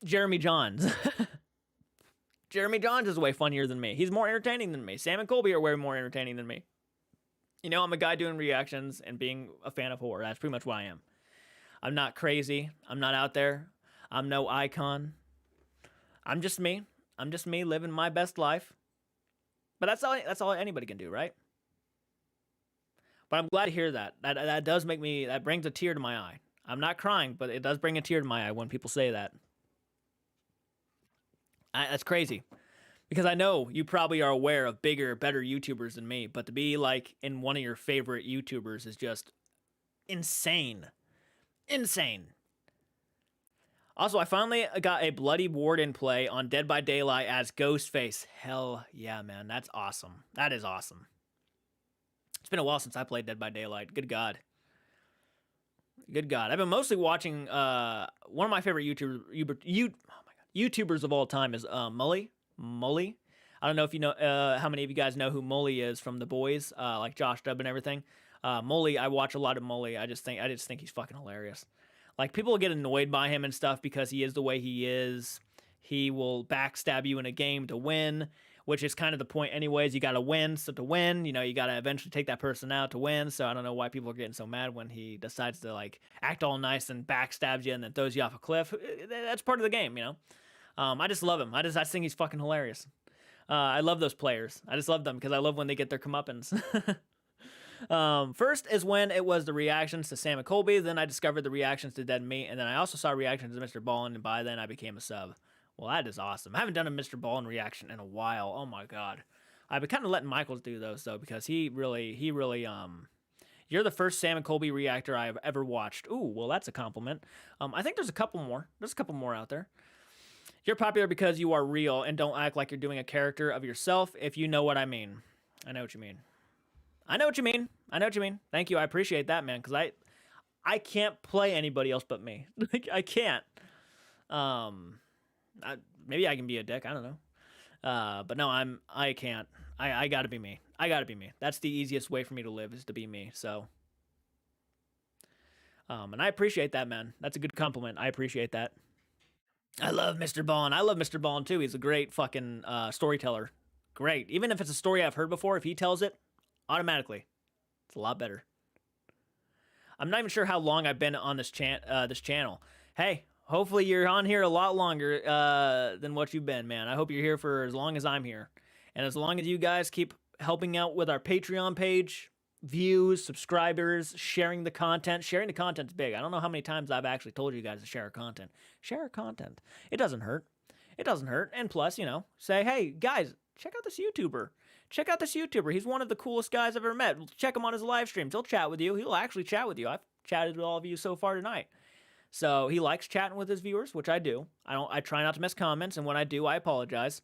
Jeremy Johns. Jeremy Johns is way funnier than me. He's more entertaining than me. Sam and Colby are way more entertaining than me. You know, I'm a guy doing reactions and being a fan of horror. That's pretty much what I am. I'm not crazy. I'm not out there. I'm no icon. I'm just me. I'm just me living my best life. But that's all anybody can do, right? But I'm glad to hear that. That does make me, that brings a tear to my eye. I'm not crying, but it does bring a tear to my eye when people say that. That's crazy. Because I know you probably are aware of bigger, better YouTubers than me, but to be like in one of your favorite YouTubers is just insane. Insane. Also, I finally got a Bloody Warden play on Dead by Daylight as Ghostface. Hell yeah, man. That's awesome. That is awesome. It's been a while since I played Dead by Daylight. Good God. Good God. I've been mostly watching, one of my favorite YouTubers of all time is Mully. Mully. I don't know if you know, how many of you guys know who Mully is from The Boys, like Josh Dubb and everything. Mully, I watch a lot of Mully. I just think he's fucking hilarious. Like, people get annoyed by him and stuff because he is the way he is. He will backstab you in a game to win, which is kind of the point anyways. You got to win, so to win, you know, you got to eventually take that person out to win. So I don't know why people are getting so mad when he decides to, like, act all nice and backstabs you and then throws you off a cliff. That's part of the game, you know? I just love him. I think he's fucking hilarious. I love those players. I just love them because I love when they get their comeuppance. First is when it was the reactions to Sam and Colby. Then I discovered the reactions to Dead Meat. And then I also saw reactions to Mr. Ballin. And by then I became a sub. Well, that is awesome. I haven't done a Mr. Ballin reaction in a while. Oh my God. I've been kind of letting Michaels do those though, because he really, you're the first Sam and Colby reactor I've ever watched. Ooh, well, that's a compliment. I think there's a couple more. There's a couple more out there. You're popular because you are real and don't act like you're doing a character of yourself, if you know what I mean. I know what you mean. I know what you mean. I know what you mean. Thank you. I appreciate that, man, because I can't play anybody else but me. I can't. Maybe I can be a dick. I don't know. But no, I can't. I gotta be me. I gotta be me. That's the easiest way for me to live, is to be me. So, and I appreciate that, man. That's a good compliment. I appreciate that. I love Mr. Ballin. I love Mr. Ballin too. He's a great fucking storyteller. Great. Even if it's a story I've heard before, if he tells it, automatically, it's a lot better. I'm not even sure how long I've been on this channel. Hey, hopefully you're on here a lot longer than what you've been, man. I hope you're here for as long as I'm here. And as long as you guys keep helping out with our Patreon page, views, subscribers, sharing the content. Sharing the content's big. I don't know how many times I've actually told you guys to share our content. Share our content. It doesn't hurt. It doesn't hurt. And plus, you know, say, hey, guys, check out this YouTuber. Check out this YouTuber. He's one of the coolest guys I've ever met. Check him on his live streams. He'll chat with you. He'll actually chat with you. I've chatted with all of you so far tonight. So he likes chatting with his viewers, which I do. I try not to miss comments, and when I do, I apologize.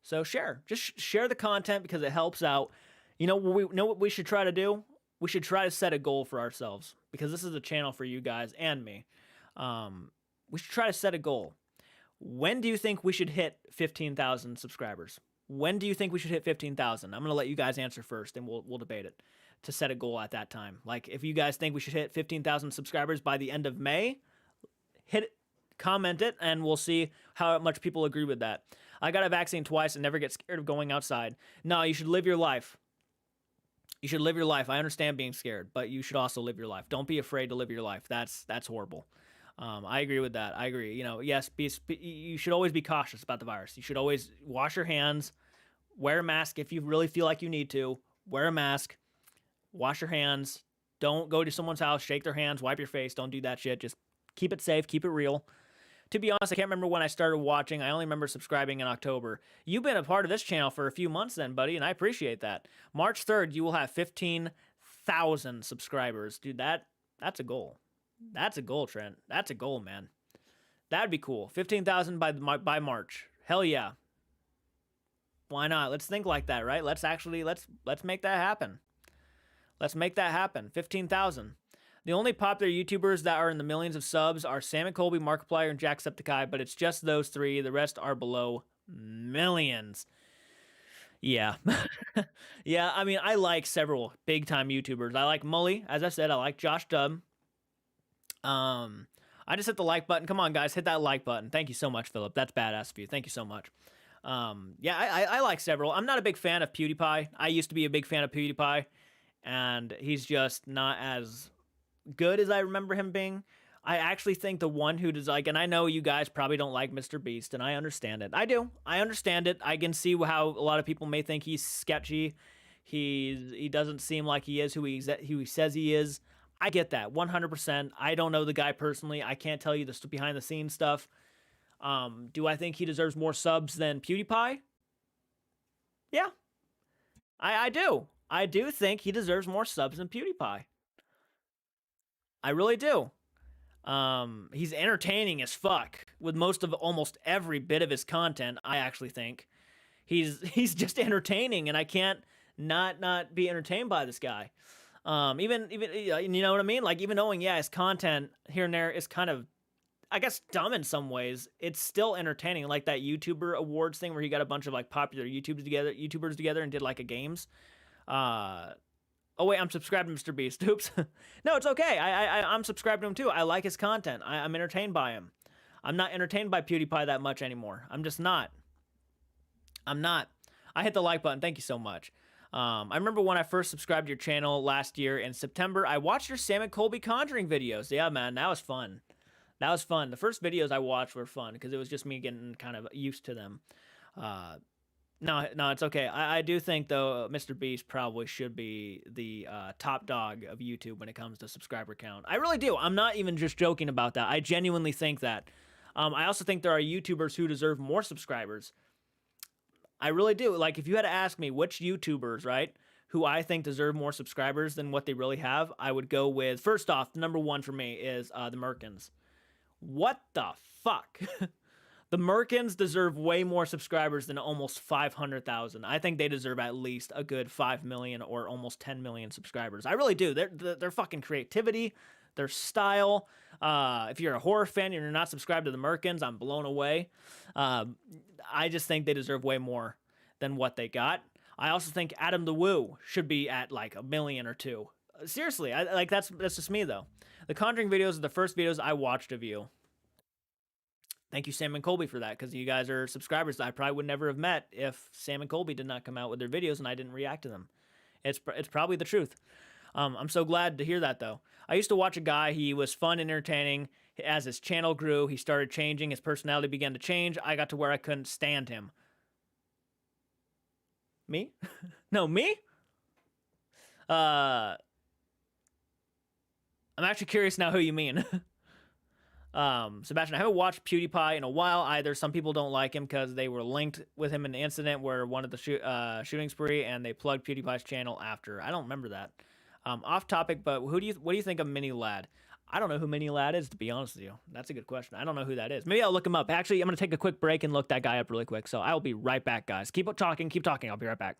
So share. Just share the content because it helps out. You know what we should try to do? We should try to set a goal for ourselves, because this is a channel for you guys and me. We should try to set a goal. When do you think we should hit 15,000 subscribers? When do you think we should hit 15,000? I'm going to let you guys answer first, and we'll debate it to set a goal at that time. Like, if you guys think we should hit 15,000 subscribers by the end of May, hit it, comment it, and we'll see how much people agree with that. I got a vaccine twice and never get scared of going outside. No, you should live your life. You should live your life. I understand being scared, but you should also live your life. Don't be afraid to live your life. That's horrible. I agree with that. I agree. You know, yes, you should always be cautious about the virus. You should always wash your hands, wear a mask if you really feel like you need to. Wear a mask, wash your hands. Don't go to someone's house, shake their hands, wipe your face. Don't do that shit. Just keep it safe, keep it real. To be honest, I can't remember when I started watching. I only remember subscribing in October. You've been a part of this channel for a few months then, buddy, and I appreciate that. March 3rd, you will have 15,000 subscribers. Dude, that's a goal. That's a goal, Trent. That's a goal, man. That'd be cool. 15,000 by March. Hell yeah. Why not? Let's think like that, right? Let's make that happen. Let's make that happen. 15,000. The only popular YouTubers that are in the millions of subs are Sam and Colby, Markiplier, and Jacksepticeye, but it's just those three. The rest are below millions. Yeah. Yeah, I mean, I like several big time YouTubers. I like Mully, as I said, I like Josh Dubb. I just hit the like button. Come on, guys, hit that like button. Thank you so much, Philip. That's badass of you. Thank you so much. Yeah, I like several. I'm not a big fan of PewDiePie. I used to be a big fan of PewDiePie, and he's just not as good as I remember him being. I actually think the one who does like, and I know you guys probably don't like Mr. Beast, and I understand it. I do. I understand it. I can see how a lot of people may think he's sketchy. He doesn't seem like he is who he says he is. I get that 100%. I don't know the guy personally. I can't tell you the behind the scenes stuff. Do I think he deserves more subs than PewDiePie? Yeah, I do. I do think he deserves more subs than PewDiePie. I really do. He's entertaining as fuck with most of almost every bit of his content. I actually think he's just entertaining, and I can't not be entertained by this guy. Even you know what I mean? Like even knowing his content here and there is kind of, I guess, dumb in some ways. It's still entertaining, like that YouTuber awards thing where he got a bunch of like popular YouTubers together and did like a games. Oh wait, I'm subscribed to Mr. Beast. Oops. No, it's okay. I'm subscribed to him too. I like his content. I'm entertained by him. I'm not entertained by PewDiePie that much anymore. I'm just not. I'm not. I hit the like button. Thank you so much. I remember when I first subscribed to your channel last year in September. I watched your Sam and Colby Conjuring videos. Yeah, man, that was fun. That was fun. The first videos I watched were fun because it was just me getting kind of used to them. No, it's okay. I do think though, Mr. Beast probably should be the top dog of YouTube when it comes to subscriber count. I really do. I'm not even just joking about that. I genuinely think that. I also think there are YouTubers who deserve more subscribers. I really do. Like, if you had to ask me which YouTubers, right, who I think deserve more subscribers than what they really have, I would go with, first off, number one for me is the Merkins. What the fuck? The Merkins deserve way more subscribers than almost 500,000. I think they deserve at least a good 5 million or almost 10 million subscribers. I really do. Their fucking creativity, their style. If you're a horror fan and you're not subscribed to the Merkins, I'm blown away. I just think they deserve way more than what they got. I also think Adam the Woo should be at like a million or two. Seriously, that's just me though. The Conjuring videos are the first videos I watched of you. Thank you, Sam and Colby, for that, because you guys are subscribers that I probably would never have met if Sam and Colby did not come out with their videos and I didn't react to them. It's probably the truth. I'm so glad to hear that, though. I used to watch a guy. He was fun and entertaining. As his channel grew, he started changing. His personality began to change. I got to where I couldn't stand him. Me? No, me? I'm actually curious now who you mean. Sebastian, I haven't watched PewDiePie in a while either. Some people don't like him because they were linked with him in the incident where one of the shooting spree, and they plugged PewDiePie's channel after. I don't remember that. Off topic, but what do you think of Mini Lad? I don't know who Mini Lad is, to be honest with you. That's a good question. I don't know who that is. Maybe I'll look him up. Actually, I'm gonna take a quick break and look that guy up really quick. So I'll be right back, guys. Keep talking. Keep talking. I'll be right back.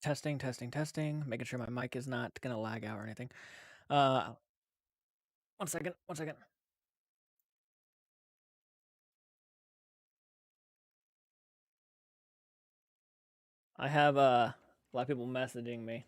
Testing, testing, testing. Making sure my mic is not gonna lag out or anything. Uh, one second, one second. I have a lot of people messaging me.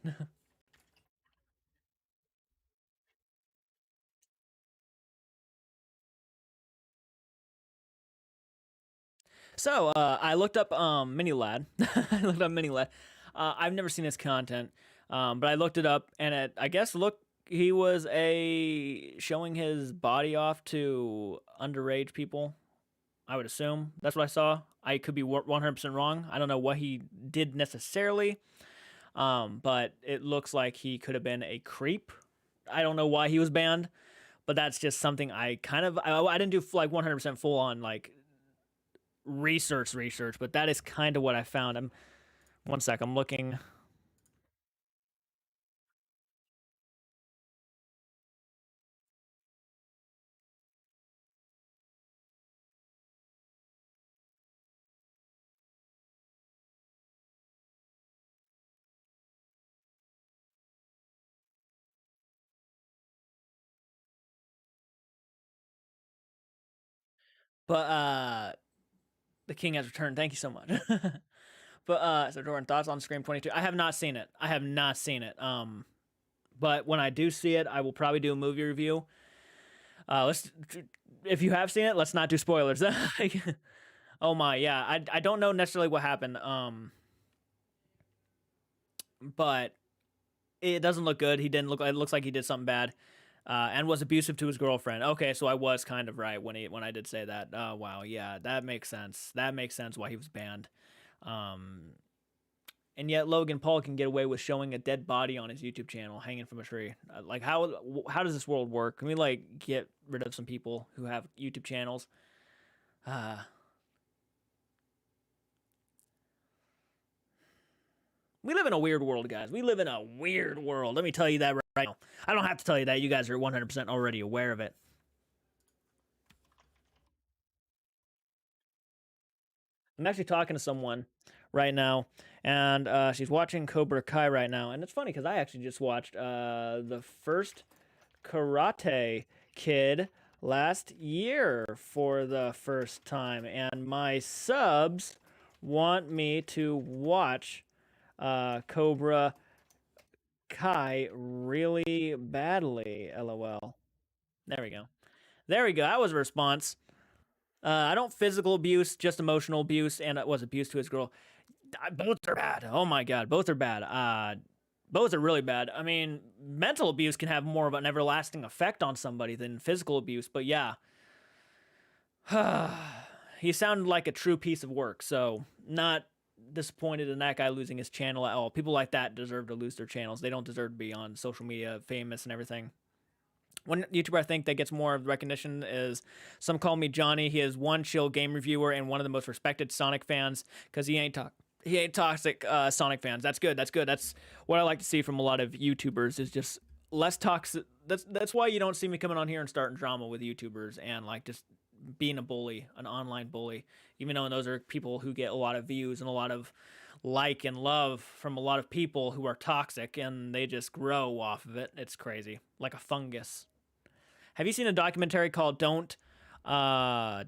So I looked up Mini Lad. I looked up Mini Lad. I've never seen his content, but I looked it up, and I guess he was a showing his body off to underage people. I would assume that's what I saw. I could be 100% wrong. I don't know what he did necessarily, but it looks like he could have been a creep. I don't know why he was banned, but that's just something I didn't do like 100% full on like research, but that is kind of what I found. I'm one sec. I'm looking. But the king has returned. Thank you so much. But so Jordan, thoughts on Scream 22? I have not seen it. I have not seen it. But when I do see it, I will probably do a movie review. Let's if you have seen it, let's not do spoilers. Oh my, yeah. I don't know necessarily what happened. But it doesn't look good. He didn't look. It looks like he did something bad, and was abusive to his girlfriend. Okay, so I was kind of right when I did say that. Oh wow, yeah, that makes sense. That makes sense why he was banned. Um, and yet Logan Paul can get away with showing a dead body on his YouTube channel hanging from a tree. Like how does this world work? Can we like get rid of some people who have YouTube channels? Uh, we live in a weird world, guys. We live in a weird world. Let me tell you that right now. I don't have to tell you that. You guys are 100% already aware of it. I'm actually talking to someone right now, and she's watching Cobra Kai right now. And it's funny because I actually just watched the first Karate Kid last year for the first time, and my subs want me to watch Cobra Kai really badly. LOL. There we go. There we go. That was a response. I don't physical abuse, just emotional abuse, and it was abuse to his girl. Both are bad. Oh my god, both are bad. Both are really bad. I mean, mental abuse can have more of an everlasting effect on somebody than physical abuse. But yeah, he sounded like a true piece of work. So not disappointed in that guy losing his channel at all. People like that deserve to lose their channels. They don't deserve to be on social media famous and everything. One YouTuber I think that gets more of recognition is some call me Johnny. He is one chill game reviewer and one of the most respected Sonic fans because he ain't toxic Sonic fans. That's good. That's good. That's what I like to see from a lot of YouTubers is just less toxic. That's why you don't see me coming on here and starting drama with YouTubers and like just being a bully, an online bully. Even though those are people who get a lot of views and a lot of like and love from a lot of people who are toxic and they just grow off of it. It's crazy, like a fungus. Have you seen a documentary called Don't? I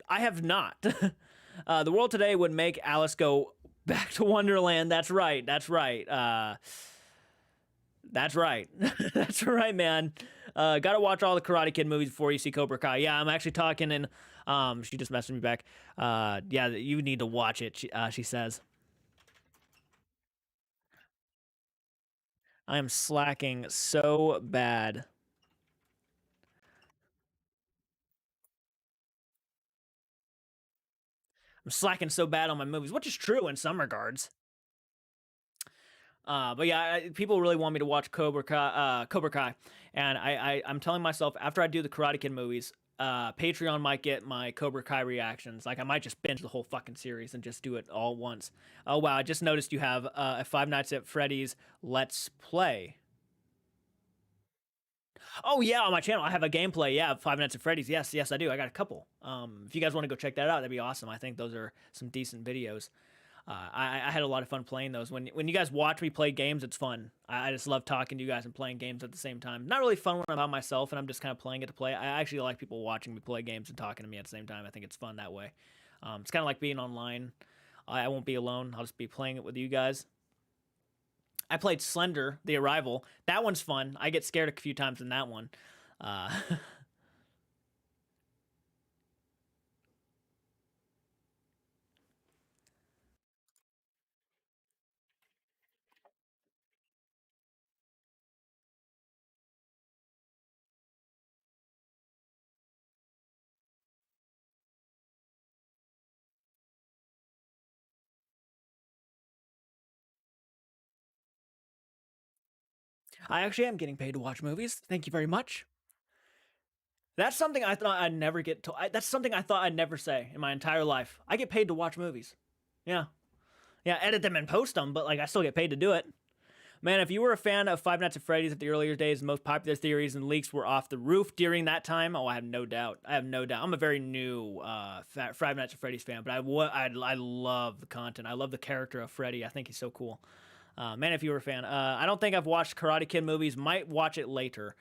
have not. The world today would make Alice go back to Wonderland. That's right. That's right. That's right. That's right, man. Gotta watch all the Karate Kid movies before you see Cobra Kai. Yeah, I'm actually talking, and she just messaged me back. Yeah, you need to watch it. She says I am slacking so bad. I'm slacking so bad on my movies, which is true in some regards. But yeah, people really want me to watch Cobra Kai, and I'm telling myself after I do the Karate Kid movies, Patreon might get my Cobra Kai reactions. Like I might just binge the whole fucking series and just do it all once. Oh wow, I just noticed you have a Five Nights at Freddy's Let's Play. Oh yeah, on my channel I have a gameplay. Yeah, Five Nights at Freddy's. Yes, yes I do. I got a couple. If you guys want to go check that out, that'd be awesome. I think those are some decent videos. I had a lot of fun playing those. When you guys watch me play games, it's fun. I just love talking to you guys and playing games at the same time. Not really fun when I'm by myself and I'm just kind of playing it to play. I actually like people watching me play games and talking to me at the same time. I think it's fun that way. It's kind of like being online. I won't be alone. I'll just be playing it with you guys. I played Slender, The Arrival. That one's fun. I get scared a few times in that one. Uh, I actually am getting paid to watch movies. Thank you very much. That's something I thought I'd never get to. That's something I thought I'd never say in my entire life. I get paid to watch movies. Yeah. Yeah, edit them and post them, but like I still get paid to do it. Man, if you were a fan of Five Nights at Freddy's at the earlier days, the most popular theories and leaks were off the roof during that time. Oh, I have no doubt. I have no doubt. I'm a very new Five Nights at Freddy's fan, but I love the content. I love the character of Freddy. I think he's so cool. Man, if you were a fan, I don't think I've watched Karate Kid movies. Might watch it later.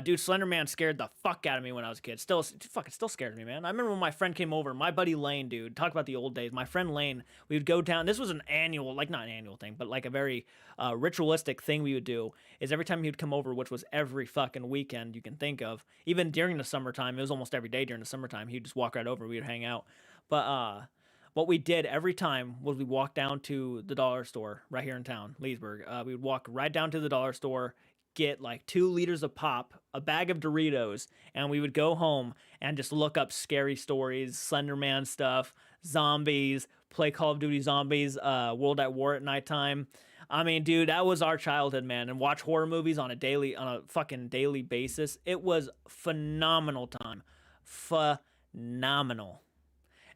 Dude, Slender Man scared the fuck out of me when I was a kid. Still scared me, man. I remember when my friend came over. My buddy Lane, dude, talk about the old days. My friend Lane, we would go down. This was an annual, like not an annual thing, but like a very ritualistic thing we would do. Is every time he would come over, which was every fucking weekend you can think of, even during the summertime. It was almost every day during the summertime. He'd just walk right over. We would hang out, but what we did every time was we walked down to the dollar store right here in town, Leesburg. We would walk right down to the dollar store, get like 2 liters of pop, a bag of Doritos, and we would go home and just look up scary stories, Slender Man stuff, zombies, play Call of Duty Zombies, World at War at nighttime. I mean, dude, that was our childhood, man. And watch horror movies on a fucking daily basis. It was phenomenal time. Phenomenal.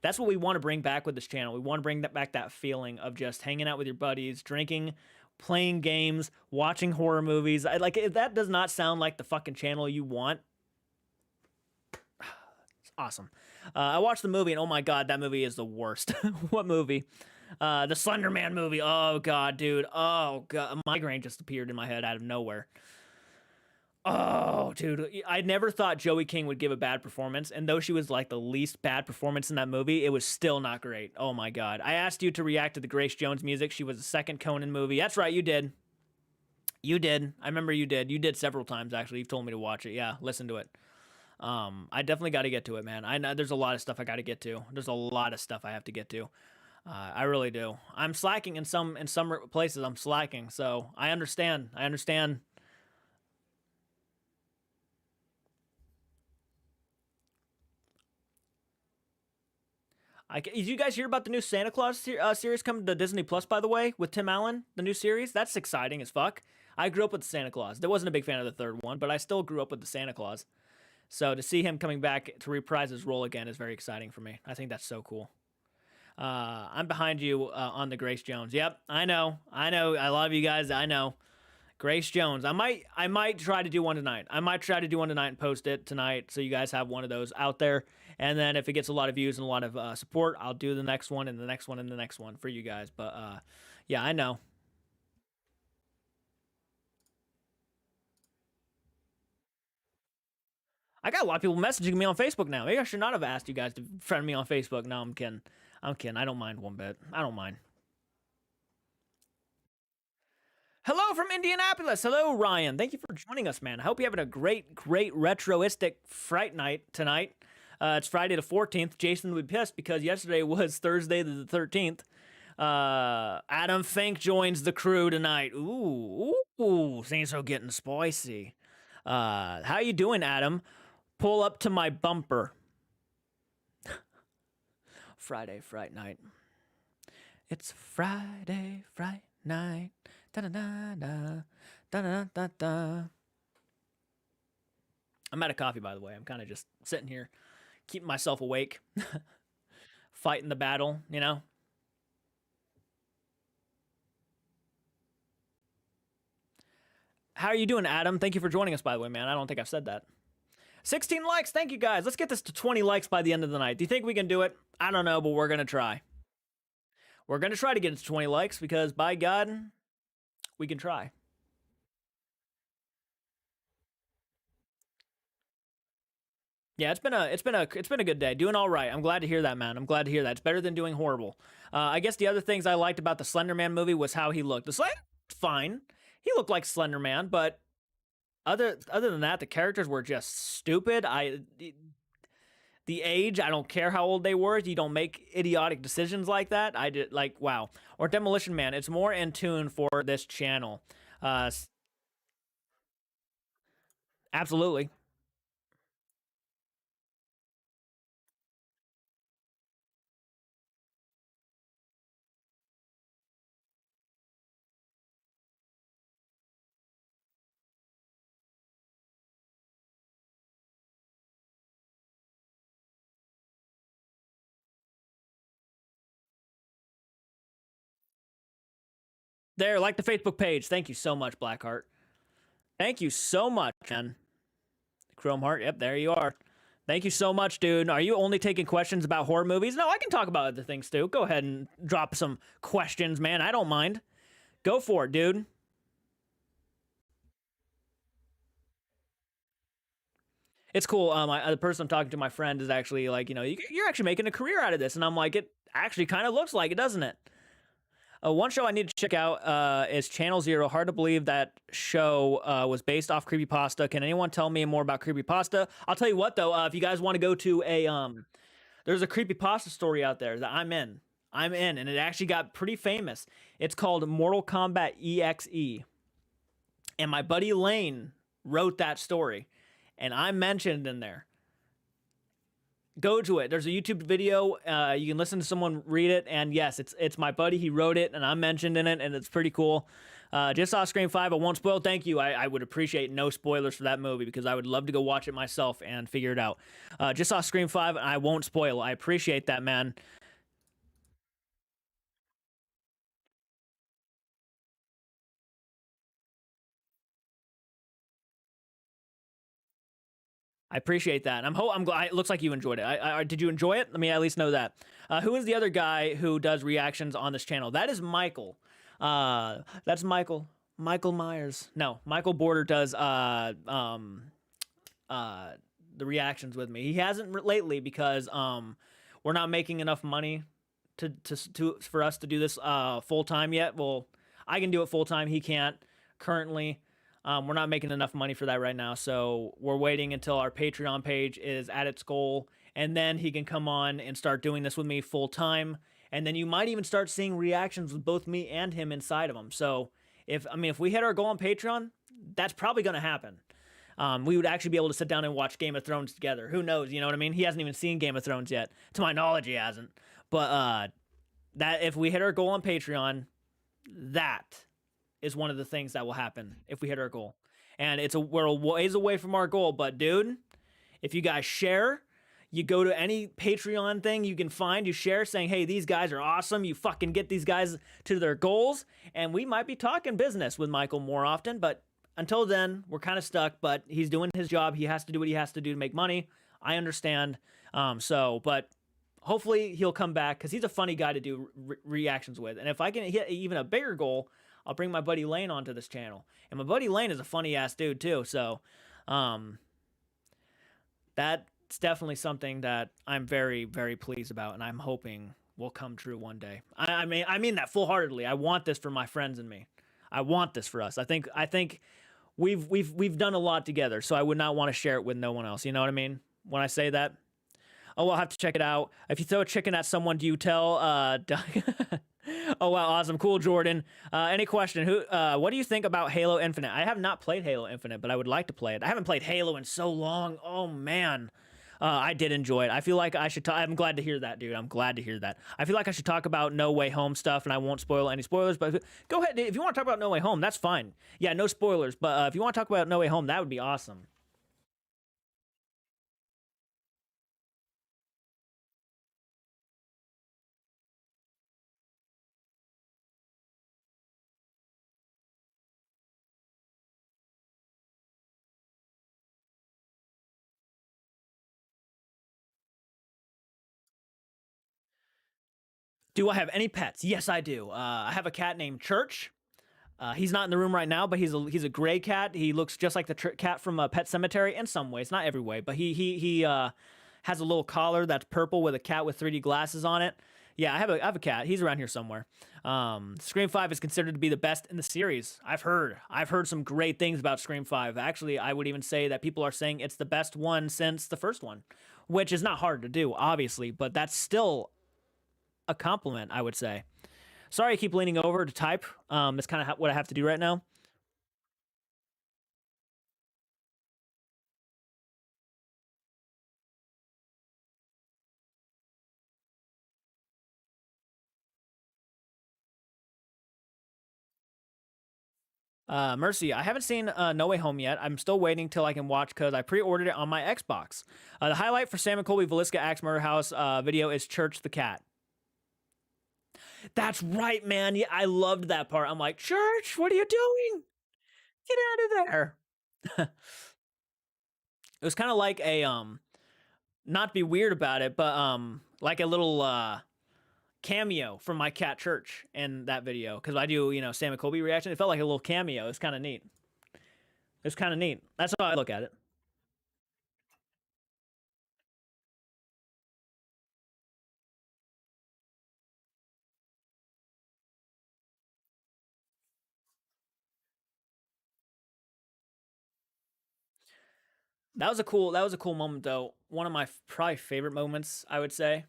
That's what we want to bring back with this channel. We want to bring back that feeling of just hanging out with your buddies, drinking, playing games, watching horror movies. Like if that does not sound like the fucking channel you want, it's awesome. I watched the movie and oh my god, that movie is the worst. What movie? The Slender Man movie. Oh god, dude. Oh god, a migraine just appeared in my head out of nowhere. Oh, dude, I never thought Joey King would give a bad performance, and though she was like the least bad performance in that movie, it was still not great. Oh my god. I asked you to react to the Grace Jones music. She was the second Conan movie. That's right, you did. You did. I remember you did. You did several times actually. You've told me to watch it. Yeah, listen to it. I definitely got to get to it, man. I know there's a lot of stuff I got to get to. There's a lot of stuff I have to get to. I really do. I'm slacking in some places. I'm slacking, so I understand. I understand. Did you guys hear about the new Santa Claus series coming to Disney Plus? By the way, with Tim Allen, the new series. That's exciting as fuck. I grew up with Santa Claus. I wasn't a big fan of the third one, but I still grew up with the Santa Claus. So to see him coming back to reprise his role again is very exciting for me. I think that's so cool. I'm behind you on the Grace Jones. Yep, I know. I know. I love you guys. I know. Grace Jones. I might try to do one tonight. I might try to do one tonight and post it tonight so you guys have one of those out there. And then if it gets a lot of views and a lot of support, I'll do the next one and the next one and the next one for you guys. But yeah, I know. I got a lot of people messaging me on Facebook now. Maybe I should not have asked you guys to friend me on Facebook. No, I'm kidding. I'm kidding. I don't mind one bit. I don't mind. Hello from Indianapolis. Hello, Ryan. Thank you for joining us, man. I hope you're having a great retroistic Fright night tonight. It's Friday the 14th. Jason would be pissed because yesterday was Thursday the 13th. Adam Fink joins the crew tonight. Ooh, things are getting spicy. How you doing, Adam? Pull up to my bumper. Friday, Fright night. It's Friday, Fright night. Da da da da da da da da. I'm out of coffee, by the way. I'm kind of just sitting here, keeping myself awake, fighting the battle. How are you doing, Adam? Thank you for joining us, by the way, man. I don't think I've said that. 16 likes. Thank you, guys. Let's get this to 20 likes by the end of the night. Do you think we can do it? I don't know, but we're going to try. We're gonna try to get it to 20 likes because by God, we can try. Yeah, it's been a good day. Doing all right. I'm glad to hear that, man. I'm glad to hear that. It's better than doing horrible. I guess the other things I liked about the Slender Man movie was how he looked. The Slender, fine. He looked like Slender Man, but other than that, the characters were just stupid. The age, I don't care how old they were. You don't make idiotic decisions like that. I did like wow. Or Demolition Man. It's more in tune for this channel. Uh, Absolutely. There, like the Facebook page. Thank you so much, Blackheart. Thank you so much, Ken. Chrome Heart. Yep, there you are. Thank you so much, dude. Are you only taking questions about horror movies? No, I can talk about other things too. Go ahead and drop some questions, man. I don't mind. Go for it, dude. It's cool. The person I'm talking to, my friend, is actually like, you're actually making a career out of this, and I'm like, it actually kind of looks like it, doesn't it? One show I need to check out is Channel Zero. Hard to believe that show was based off creepypasta. Can anyone tell me more about creepypasta? I'll tell you what though, if you guys want to go to there's a creepypasta story out there that I'm in. I'm in, and it actually got pretty famous. It's called Mortal Kombat EXE, and my buddy Lane wrote that story, and I'm mentioned in there. Go to it. There's a YouTube video. You can listen to someone read it, and yes, it's my buddy. He wrote it, and I'm mentioned in it, and it's pretty cool. Just saw Scream 5. I won't spoil. Thank you. I would appreciate no spoilers for that movie because I would love to go watch it myself and figure it out. Just saw Scream 5, and I won't spoil. I appreciate that, man. I appreciate that. I'm glad. It looks like you enjoyed it. Did you enjoy it? Let me at least know that. Who is the other guy who does reactions on this channel? That is Michael. That's Michael. Michael Myers. No, Michael Border does uh, the reactions with me. He hasn't lately because we're not making enough money to for us to do this full time yet. Well, I can do it full time. He can't currently. We're not making enough money for that right now, so we're waiting until our Patreon page is at its goal, and then he can come on and start doing this with me full time. And then you might even start seeing reactions with both me and him inside of them. So if we hit our goal on Patreon, that's probably going to happen. We would actually be able to sit down and watch Game of Thrones together. Who knows? You know what I mean? He hasn't even seen Game of Thrones yet. To my knowledge, he hasn't. But that if we hit our goal on Patreon, that is one of the things that will happen if we hit our goal. And we're a ways away from our goal. But dude, if you guys share, you go to any Patreon thing you can find, you share saying, hey, these guys are awesome. You fucking get these guys to their goals. And we might be talking business with Michael more often, but until then, we're kind of stuck, but he's doing his job. He has to do what he has to do to make money. I understand. But hopefully he'll come back because he's a funny guy to do reactions with. And if I can hit even a bigger goal, I'll bring my buddy Lane onto this channel. And my buddy Lane is a funny ass dude too. So that's definitely something that I'm very, very pleased about, and I'm hoping will come true one day. I mean that full heartedly. I want this for my friends and me. I want this for us. I think we've done a lot together, so I would not want to share it with no one else. You know what I mean? When I say that. Oh, I'll have to check it out. If you throw a chicken at someone, do you tell? Oh wow, awesome, cool, Jordan. Any question? What do you think about Halo Infinite? I have not played Halo Infinite, but I would like to play it. I haven't played Halo in so long. Oh man. I did enjoy it. I feel like I should talk. I'm glad to hear that, dude. I'm glad to hear that. I feel like I should talk about No Way Home stuff, and I won't spoil any spoilers. But go ahead. If you want to talk about No Way Home, that's fine. Yeah, no spoilers. But if you want to talk about No Way Home, that would be awesome. Do I have any pets? Yes, I do. I have a cat named Church. He's not in the room right now, but he's a gray cat. He looks just like the cat from Pet Cemetery in some ways, not every way. But he has a little collar that's purple with a cat with 3D glasses on it. Yeah, I have a cat. He's around here somewhere. Scream 5 is considered to be the best in the series. I've heard some great things about Scream 5. Actually, I would even say that people are saying it's the best one since the first one, which is not hard to do, obviously, but that's still a compliment, I would say. Sorry, I keep leaning over to type. It's kind of what I have to do right now. Mercy, I haven't seen No Way Home yet. I'm still waiting till I can watch because I pre-ordered it on my Xbox. The highlight for Sam and Colby Velisca Axe Murder House video is Church the cat. That's right, man. Yeah, I loved that part. I'm like, Church, what are you doing? Get out of there. It was kind of like a not to be weird about it, but like a little cameo from my cat Church in that video because I do Sam and Colby reaction. It felt like a little cameo. It's kind of neat. It's kind of neat. That's how I look at it. That was a cool moment though. One of my probably favorite moments, I would say.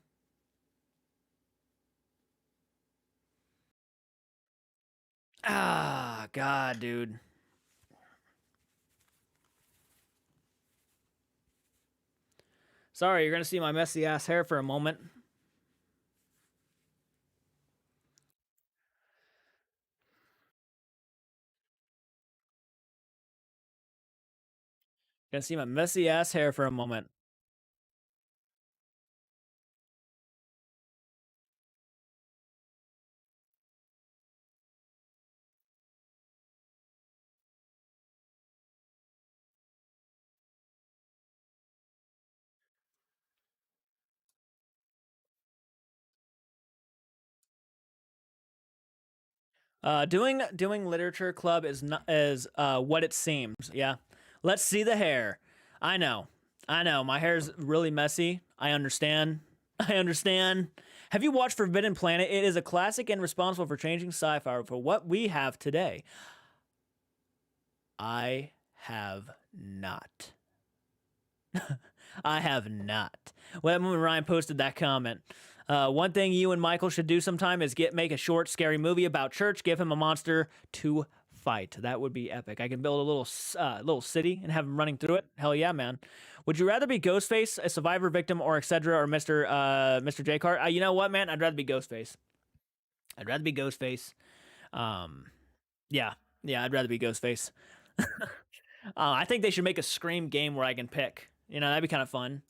Ah, God, dude. Sorry, you're gonna see my messy ass hair for a moment. You're gonna see my messy ass hair for a moment. Doing literature club is what it seems. Yeah, let's see the hair. I know, I know. My hair's really messy. I understand. I understand. Have you watched Forbidden Planet? It is a classic and responsible for changing sci-fi for what we have today. I have not. I have not. Well, when Ryan posted that comment, one thing you and Michael should do sometime is make a short, scary movie about church. Give him a monster to fight. That would be epic. I can build a little city and have him running through it. Hell yeah, man. Would you rather be Ghostface, a survivor, victim, or etc., or Mr. J Cart? You know what, man? I'd rather be Ghostface. I'd rather be Ghostface. Um, yeah, yeah, I'd rather be Ghostface. I think they should make a Scream game where I can pick. That'd be kind of fun.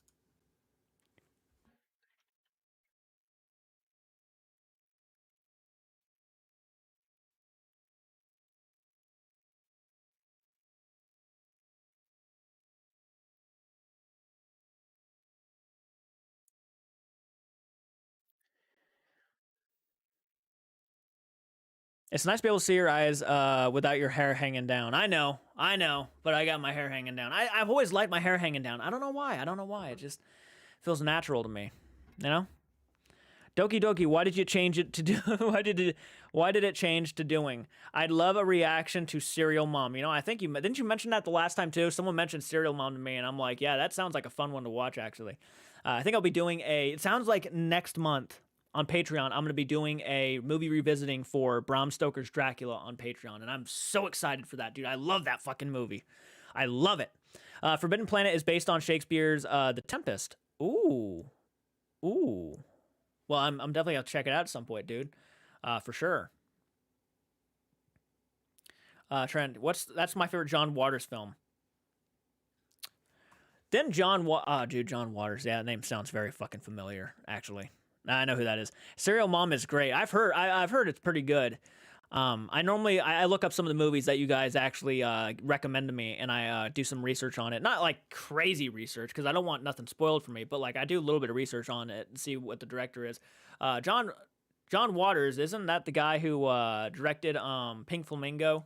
It's nice to be able to see your eyes without your hair hanging down. I know, but I got my hair hanging down. I've always liked my hair hanging down. I don't know why. I don't know why. It just feels natural to me. You know? Doki Doki, why did you change it to do? Why did it change to doing? I'd love a reaction to Serial Mom. I think you didn't you mention that the last time too. Someone mentioned Serial Mom to me, and I'm like, yeah, that sounds like a fun one to watch. Actually, I think I'll be doing a. It sounds like next month on Patreon. I'm going to be doing a movie revisiting for Bram Stoker's Dracula on Patreon, and I'm so excited for that, dude. I love that fucking movie. I love it. Forbidden Planet is based on Shakespeare's The Tempest. Ooh, ooh. Well, I'm definitely gonna check it out at some point, dude. For sure. Trent, that's my favorite John Waters film. Then dude, John Waters. Yeah, that name sounds very fucking familiar. Actually, I know who that is. Serial Mom is great. I've heard it's pretty good. I normally I look up some of the movies that you guys actually recommend to me, and I do some research on it. Not like crazy research because I don't want nothing spoiled for me, but like I do a little bit of research on it and see what the director is. John John Waters, isn't that the guy who directed Pink Flamingo?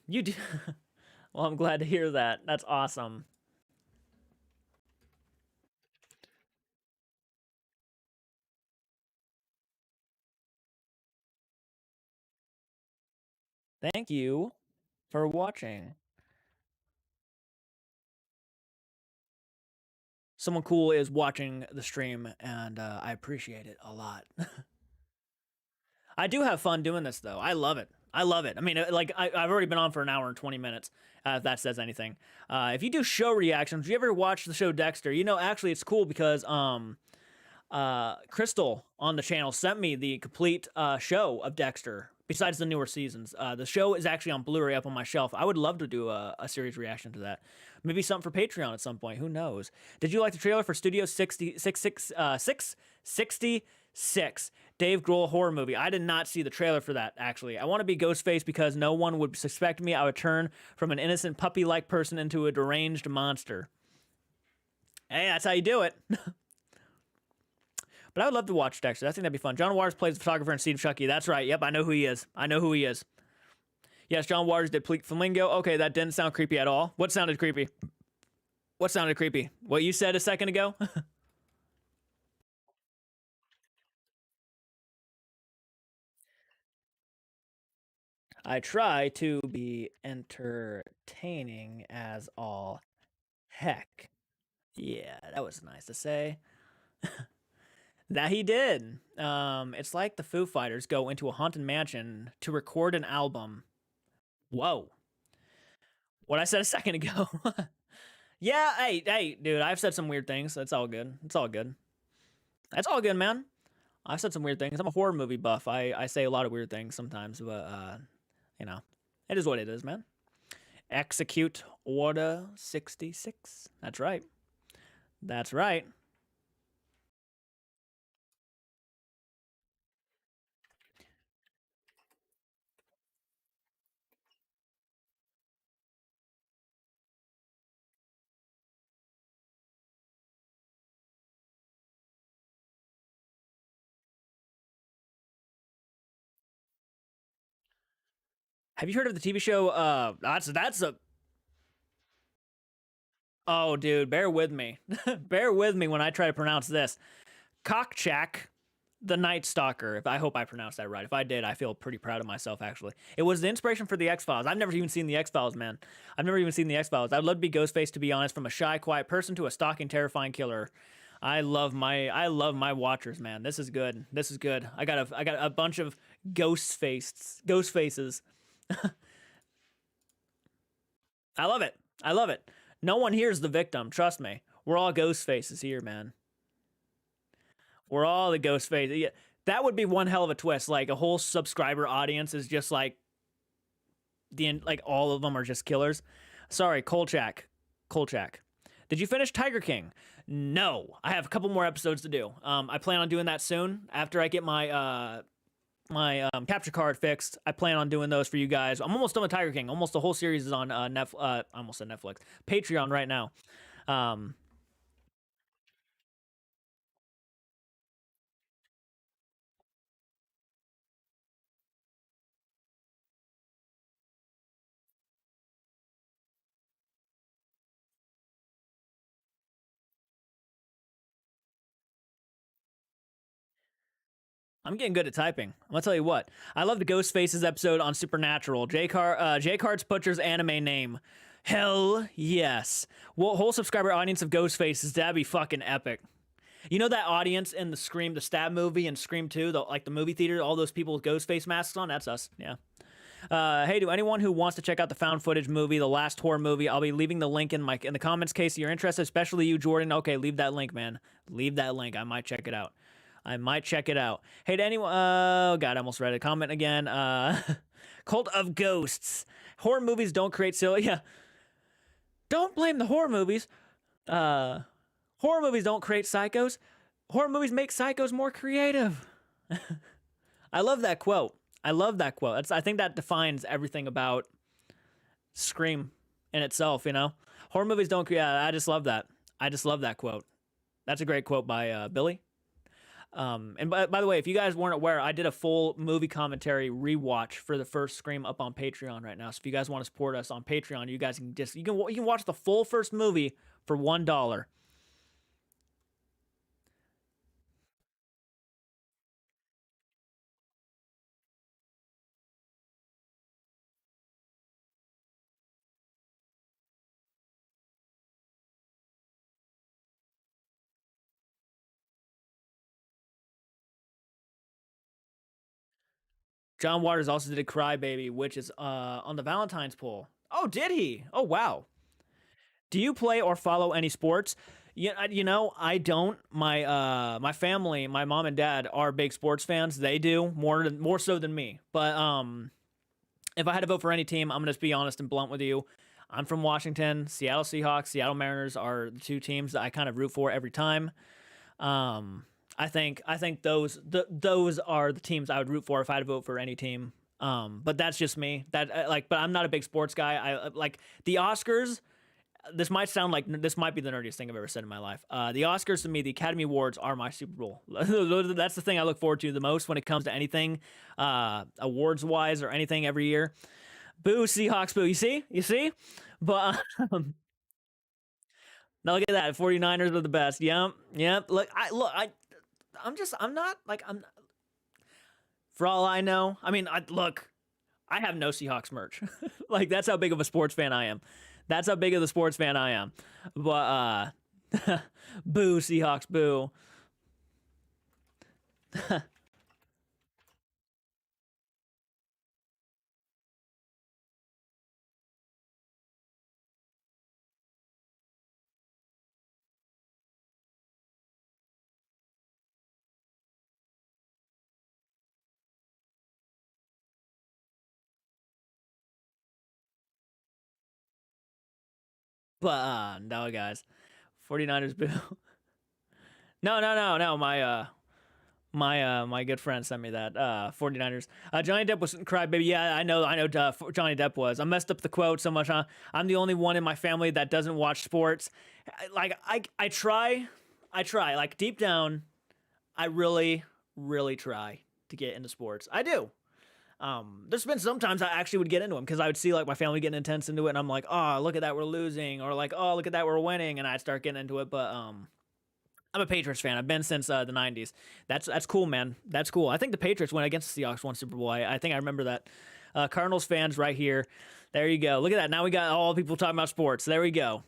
You do. Well, I'm glad to hear that. That's awesome. Thank you for watching. Someone cool is watching the stream, and I appreciate it a lot. I do have fun doing this, though. I love it. I love it. I mean, like I've already been on for an hour and 20 minutes. If that says anything. If you do show reactions, do you ever watch the show Dexter? You know, actually, it's cool because Crystal on the channel sent me the complete show of Dexter. Besides the newer seasons, the show is actually on Blu-ray up on my shelf. I would love to do a series reaction to that. Maybe something for Patreon at some point. Who knows? Did you like the trailer for Studio 666? Dave Grohl horror movie. I did not see the trailer for that, actually. I want to be Ghostface because no one would suspect me. I would turn from an innocent puppy-like person into a deranged monster. Hey, that's how you do it. But I would love to watch Dexter. I think that'd be fun. John Waters plays the photographer in Seed of Chucky. That's right. Yep, I know who he is. I know who he is. Yes, John Waters did Pink Flamingo. Okay, that didn't sound creepy at all. What sounded creepy? What sounded creepy? What you said a second ago? I try to be entertaining as all heck. Yeah, that was nice to say. That he did. It's like the Foo Fighters go into a haunted mansion to record an album. Whoa. What I said a second ago. Yeah, hey, dude, I've said some weird things. That's all good. It's all good. That's all good, man. I've said some weird things. I'm a horror movie buff. I say a lot of weird things sometimes, but you know, it is what it is, man. Execute Order 66. That's right. That's right. Have you heard of the TV show? That's a. Oh, dude, bear with me. Bear with me when I try to pronounce this. Cockchack the Night Stalker. If I hope I pronounced that right. If I did, I feel pretty proud of myself. Actually, it was the inspiration for the X Files. I've never even seen the X Files, man. I've never even seen the X Files. I'd love to be Ghostface, to be honest. From a shy, quiet person to a stalking, terrifying killer. I love my watchers, man. This is good. This is good. I got a bunch of ghost faces. I love it. I love it. No one here's the victim. Trust me. We're all ghost faces here, man. We're all the ghost faces. Yeah, that would be one hell of a twist. Like a whole subscriber audience is just like like all of them are just killers. Sorry, Kolchak. Kolchak. Did you finish Tiger King? No, I have a couple more episodes to do. I plan on doing that soon after I get my capture card fixed. I plan on doing those for you guys. I'm almost done with Tiger King. Almost the whole series is on almost on Netflix, Patreon right now. Um, I'm getting good at typing. I'm gonna tell you what. I love the Ghost Faces episode on Supernatural. JCARTS Butcher's anime name. Hell yes. Well, whole subscriber audience of Ghost Faces. That'd be fucking epic. You know that audience in the Scream, the Stab movie, and Scream 2, like the movie theater, all those people with ghost face masks on? That's us. Yeah. Hey, to anyone who wants to check out the found footage movie, the last horror movie, I'll be leaving the link in the comments in case you're interested, especially you, Jordan. Okay, leave that link, man. Leave that link. I might check it out. I might check it out. Hey, to anyone, oh god, I almost read a comment again. Cult of Ghosts. Horror movies don't create silly. Yeah. Don't blame the horror movies. Horror movies don't create psychos. Horror movies make psychos more creative. I love that quote. I love that quote. I think that defines everything about Scream in itself, you know? Horror movies don't create. I just love that. I just love that quote. That's a great quote by Billy. And by the way, if you guys weren't aware, I did a full movie commentary rewatch for the first Scream up on Patreon right now. So if you guys want to support us on Patreon, you guys can you can watch the full first movie for $1. John Waters also did a Cry Baby, which is on the Valentine's poll. Oh, did he? Oh, wow. Do you play or follow any sports? Yeah, I don't. My family, my mom and dad are big sports fans. They do more so than me. But if I had to vote for any team, I'm gonna just be honest and blunt with you. I'm from Washington. Seattle Seahawks, Seattle Mariners are the two teams that I kind of root for every time. I think those are the teams I would root for if I had to vote for any team. But that's just me. But I'm not a big sports guy. I like the Oscars. This might sound like this might be the nerdiest thing I've ever said in my life. The Oscars to me, the Academy Awards are my Super Bowl. That's the thing I look forward to the most when it comes to anything, awards wise or anything every year. Boo Seahawks, boo. You see, but now look at that. 49ers are the best. Yep. I'm not like I'm. For all I know, I mean, I have no Seahawks merch. Like that's how big of a sports fan I am. That's how big of the sports fan I am. But boo Seahawks, boo. But no guys. 49ers boo. No. My good friend sent me that 49ers. Johnny Depp was crybaby. Yeah, I know Johnny Depp was. I messed up the quote so much, huh? I'm the only one in my family that doesn't watch sports. I try. Like deep down, I really try to get into sports. I do. There's been sometimes I actually would get into them because I would see like my family getting intense into it, and I'm like, oh, look at that, we're losing, or like, oh, look at that, we're winning, and I'd start getting into it. But I'm a Patriots fan. I've been since the '90s. That's cool, man. That's cool. I think the Patriots went against the Seahawks one Super Bowl. I think I remember that. Cardinals fans right here. There you go. Look at that. Now we got all people talking about sports. There we go.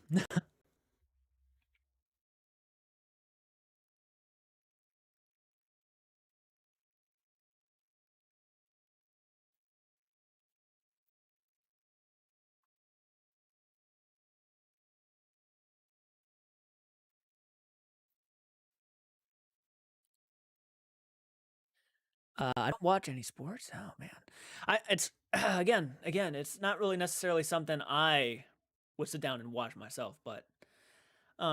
I don't watch any sports. Oh man, it's again, it's not really necessarily something I would sit down and watch myself, but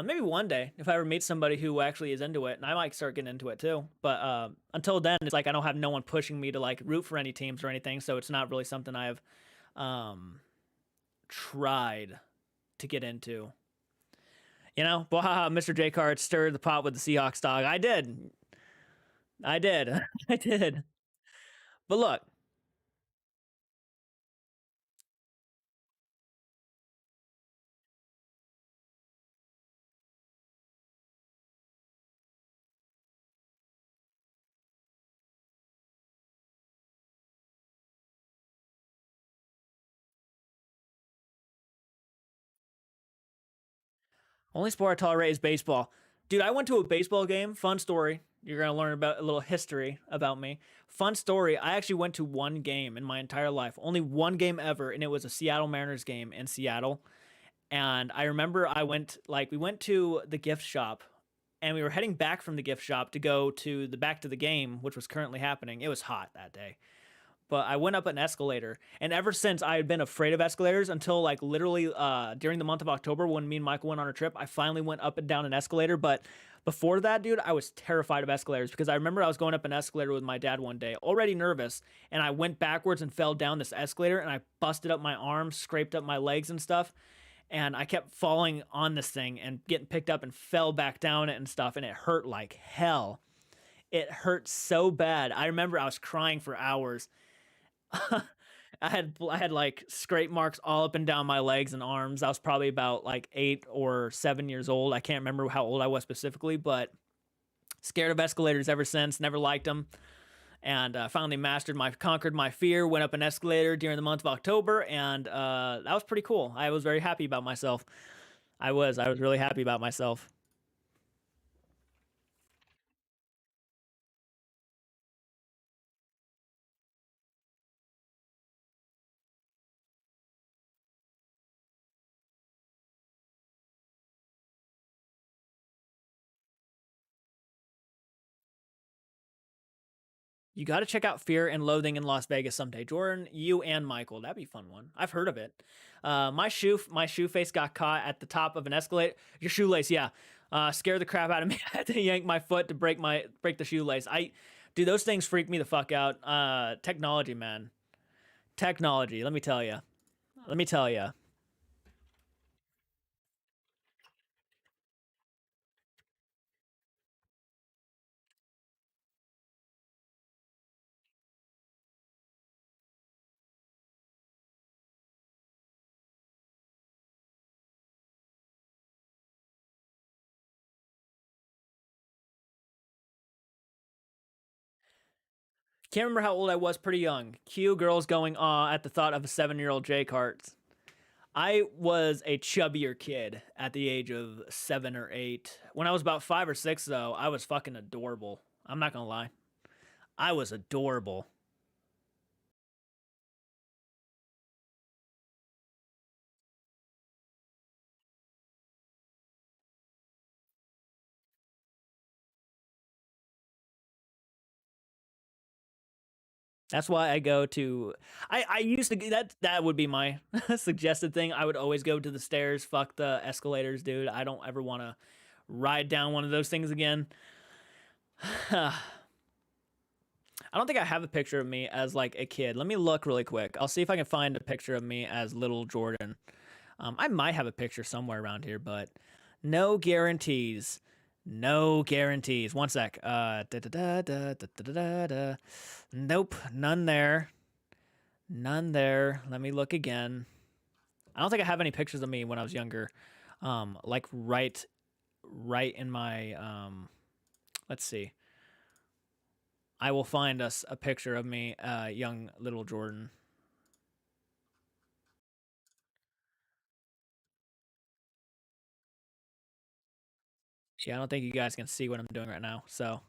maybe one day if I ever meet somebody who actually is into it, and I might start getting into it too. But until then, it's like I don't have no one pushing me to like root for any teams or anything, so it's not really something I've um, tried to get into. But haha, Mr. J Card stirred the pot with the Seahawks dog. I did, I did. But look, only sport I tolerate is baseball. Dude, I went to a baseball game. Fun story. You're going to learn about a little history about me. Fun story. I actually went to one game in my entire life. Only one game ever, and it was a Seattle Mariners game in Seattle. And I remember we went to the gift shop and we were heading back from the gift shop to go to the back to the game, which was currently happening. It was hot that day. But I went up an escalator, and ever since I had been afraid of escalators until like literally during the month of October when me and Michael went on a trip, I finally went up and down an escalator. But before that, dude, I was terrified of escalators because I remember I was going up an escalator with my dad one day, already nervous, and I went backwards and fell down this escalator, and I busted up my arms, scraped up my legs and stuff, and I kept falling on this thing and getting picked up and fell back down it and stuff, and it hurt like hell. It hurt so bad. I remember I was crying for hours. I had like scrape marks all up and down my legs and arms. I was probably about like 8 or 7 years old. I can't remember how old I was specifically, but scared of escalators ever since. Never liked them, and finally conquered my fear. Went up an escalator during the month of October, and that was pretty cool. I was very happy about myself. I was really happy about myself. You got to check out Fear and Loathing in Las Vegas someday, Jordan. You and Michael, that'd be a fun one. I've heard of it. My shoe face got caught at the top of an escalator. Your shoelace, yeah, scared the crap out of me. I had to yank my foot to break the shoelace. Do those things freak me the fuck out. Technology, man, technology. Let me tell you. Let me tell you. Can't remember how old I was. Pretty young. Cue girls going at the thought of a 7-year-old JCARTS. I was a chubbier kid at the age of 7 or 8. When I was about 5 or 6, though, I was fucking adorable. I'm not gonna lie. I was adorable. That's why I go to. I used to that would be my suggested thing. I would always go to the stairs. Fuck the escalators, dude. I don't ever want to ride down one of those things again. I don't think I have a picture of me as like a kid. Let me look really quick. I'll see if I can find a picture of me as little Jordan. I might have a picture somewhere around here, but no guarantees. No guarantees. One sec. Da da da da da da da da. Nope, none there. None there. Let me look again. I don't think I have any pictures of me when I was younger. Like right in my let's see. I will find us a picture of me, young little Jordan. Yeah, I don't think you guys can see what I'm doing right now, so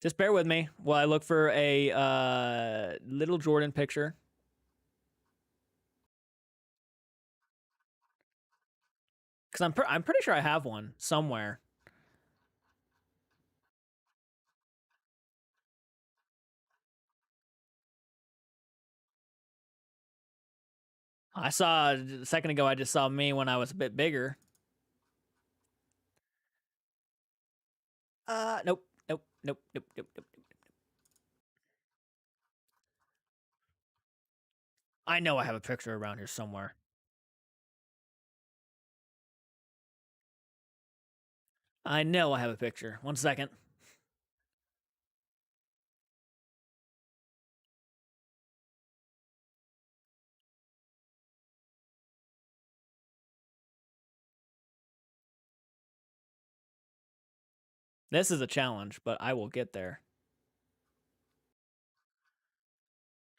just bear with me while I look for a little Jordan picture. Because I'm pretty sure I have one somewhere. I saw a second ago. I just saw me when I was a bit bigger. Nope, nope, nope, nope, nope, nope. I know I have a picture around here somewhere. I know I have a picture. One second. This is a challenge, but I will get there.